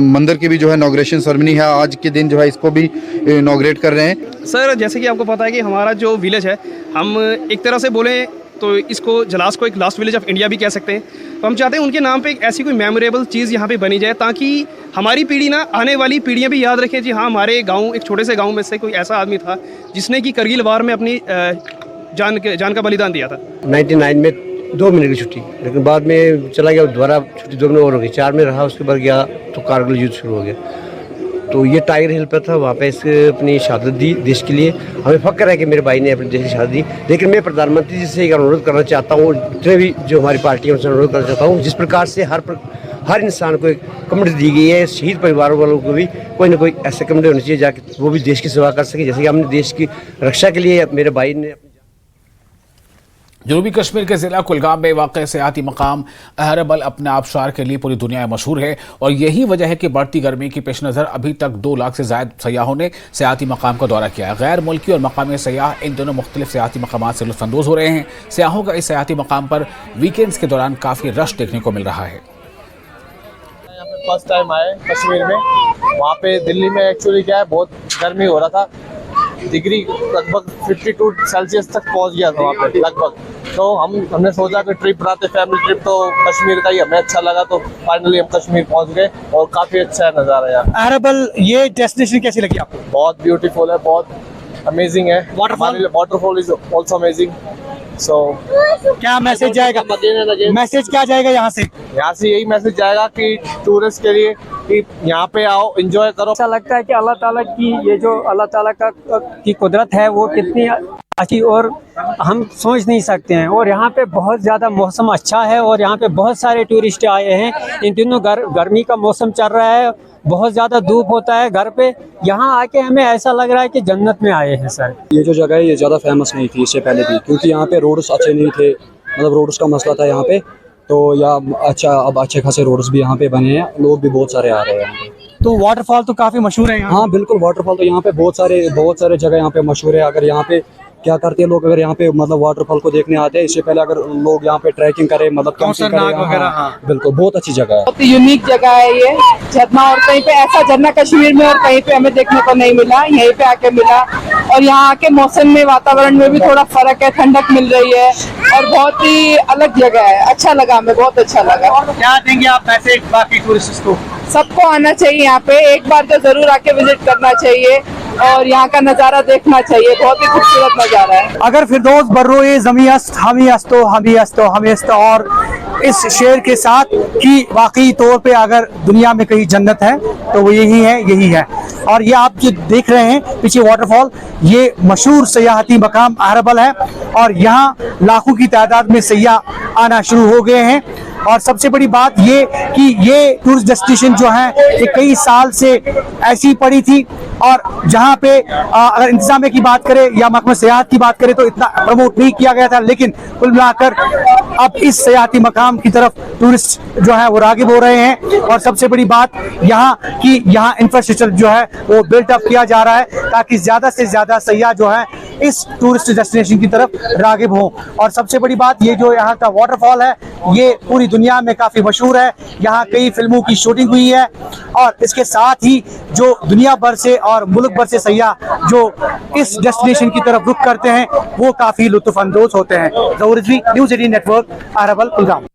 मंदिर की भी जो है इनॉग्रेशन सेरेमनी है, आज के दिन जो है इसको भी इनॉग्रेट कर रहे हैं। सर, जैसे कि आपको पता है कि हमारा जो विलेज है, हम एक तरह से बोलें तो इसको जलास को एक लास्ट विलेज ऑफ इंडिया भी कह सकते हैं। तो हम चाहते हैं उनके नाम पे एक ऐसी कोई मेमोरेबल चीज़ यहाँ पे बनी जाए ताकि हमारी पीढ़ी ना, आने वाली पीढ़ियाँ भी याद रखें जी हाँ, हमारे गाँव, एक छोटे से गाँव में से कोई ऐसा आदमी था जिसने कि करगिल वार में अपनी जान का बलिदान दिया था। 99 में 2 महीने की छुट्टी, लेकिन बाद में चला गया, दोबारा छुट्टी 2 महीने और हो गई, 4 में रहा, उसके बाद गया तो कारगिल युद्ध शुरू हो गया। तो ये टाइगर हिल पर था, वहाँ पे इसने अपनी शहादत दी देश के लिए। हमें फक्र है कि मेरे भाई ने अपने देश की शहादत दी। लेकिन मैं प्रधानमंत्री जी से एक अनुरोध करना चाहता हूँ, जितने भी जो हमारी पार्टी है उनसे अनुरोध करना चाहता हूँ, जिस प्रकार से हर इंसान को एक कम्युनिटी दी गई है, शहीद परिवारों वालों को भी कोई ना कोई ऐसे कम्युनिटी होनी चाहिए जाके वो भी देश की सेवा कर सके, जैसे कि हमने देश की रक्षा के लिए मेरे भाई ने। जनूबी कश्मीर के जिला कुलगाम में वाक़ सियाती मकाम अहरबल अपने आबशार के लिए पूरी दुनिया में मशहूर है और यही वजह है कि बढ़ती गर्मी की पेश नज़र अभी तक 2 लाख से ज़ायद सयाहों ने सियाती मकाम का दौरा किया है। गैर मुल्की और मकामी सयाह इन दोनों मुख्तलिफ सियाती मकामात से लुत्फ़अंदोज़ हो रहे हैं। सयाहों का इस सियाती मकाम पर वीकेंड्स के दौरान काफ़ी रश देखने को मिल रहा है। फर्स्ट टाइम आए कश्मीर में, वहाँ पे दिल्ली में एक्चुअली क्या है, बहुत गर्मी हो रहा था, डिग्री लगभग 52 सेल्सियस तक पहुँच गया था वहाँ पे लगभग। तो हमने सोचा कि ट्रिप बनाते, फैमिली ट्रिप, तो कश्मीर का ही हमें अच्छा लगा, तो फाइनली हम कश्मीर पहुँच गए और काफ़ी अच्छा है नज़ारा यार। अहरबल ये डेस्टिनेशन कैसी लगी आपको? बहुत ब्यूटीफुल है, बहुत अमेजिंग है। Waterfall is also amazing. So क्या मैसेज जाएगा? मैसेज क्या जाएगा यहाँ से? यहाँ से यही मैसेज जाएगा कि टूरिस्ट के लिए कि यहाँ पे आओ, एंजॉय करो। ऐसा लगता है कि अल्लाह ताला की ये जो अल्लाह ताला की कुदरत है वो कितनी अच्छी और हम सोच नहीं सकते हैं। और यहाँ पे बहुत ज़्यादा मौसम अच्छा है और यहाँ पे बहुत सारे टूरिस्ट आए हैं। इन दिनों गर्मी का मौसम चल रहा है, बहुत ज़्यादा धूप होता है घर पे, यहाँ आके हमें ऐसा लग रहा है कि जन्नत में आए हैं सर। ये जो जगह है ये ज़्यादा फेमस नहीं थी इससे पहले भी, क्योंकि यहाँ पे रोड्स अच्छे नहीं थे मतलब रोड्स का मसला था यहाँ पे, तो या अच्छा अब अच्छे खासे रोड्स भी यहाँ पे बने हैं, लोग भी बहुत सारे आ रहे हैं यहाँ पे। तो वाटरफॉल तो काफी मशहूर है यहाँ। हाँ बिल्कुल, वाटरफॉल तो यहाँ पे बहुत सारे जगह यहाँ पे मशहूर है। अगर यहाँ पे क्या करते हैं लोग, अगर यहाँ पे मतलब वाटरफॉल को देखने आते हैं, इससे पहले अगर लोग यहाँ पे ट्रैकिंग करें, मतलब कैंपिंग करें वगैरह, हाँ बिल्कुल बहुत अच्छी जगह है, बहुत ही यूनिक जगह है ये झरना। और कहीं पे ऐसा झरना कश्मीर में और कहीं पे हमें देखने को नहीं मिला, यहीं पे आके मिला। और यहाँ के मौसम में, वातावरण में भी थोड़ा फर्क है, ठंडक मिल रही है और बहुत ही अलग जगह है। अच्छा लगा, हमें बहुत अच्छा लगा। क्या देंगे आप ऐसे बाकी टूरिस्ट को? सबको आना चाहिए यहाँ पे, एक बार तो जरूर आके विजिट करना चाहिए और यहाँ का नजारा देखना चाहिए, बहुत ही खूबसूरत नजारा है। अगर फिरदौस बर्रोए ज़मी अस्त हमी अस्तो हमी अस्तो हमी अस्तो, और इस शेर के साथ कि वाकई तौर पे अगर दुनिया में कहीं जन्नत है तो वो यही है। और ये आप जो देख रहे हैं पीछे वाटरफॉल, ये मशहूर सयाहती मकाम अहरबल है और यहाँ लाखों की तादाद में सयाह आना शुरू हो गए हैं। और सबसे बड़ी बात ये कि ये टूरिस्ट डेस्टिनेशन जो है ये कई साल से ऐसी पड़ी थी, और जहाँ पे अगर इंतजामिया की बात करें या महकमा सयाहत की बात करें तो इतना प्रमोट नहीं किया गया था, लेकिन कुल मिलाकर अब इस सयाहती मकाम की तरफ टूरिस्ट जो है वो रागिब हो रहे हैं। और सबसे बड़ी बात यहाँ इंफ्रास्ट्रक्चर जो है वो बिल्ट अप किया जा रहा है ताकि ज्यादा से ज्यादा सयाह जो है इस टूरिस्ट डेस्टिनेशन की तरफ रागिब हो। और सबसे बड़ी बात ये जो यहाँ का वाटरफॉल है ये पूरी दुनिया में काफी मशहूर है, यहाँ कई फिल्मों की शूटिंग हुई है। और इसके साथ ही जो दुनिया भर से और मुल्क भर से सयाह जो इस डेस्टिनेशन की तरफ रुख करते हैं वो काफी लुत्फ अंदोज होते हैं। ज़हूर रिजवी, न्यूज़ 18 नेटवर्क, अहरबल, कुलगाम।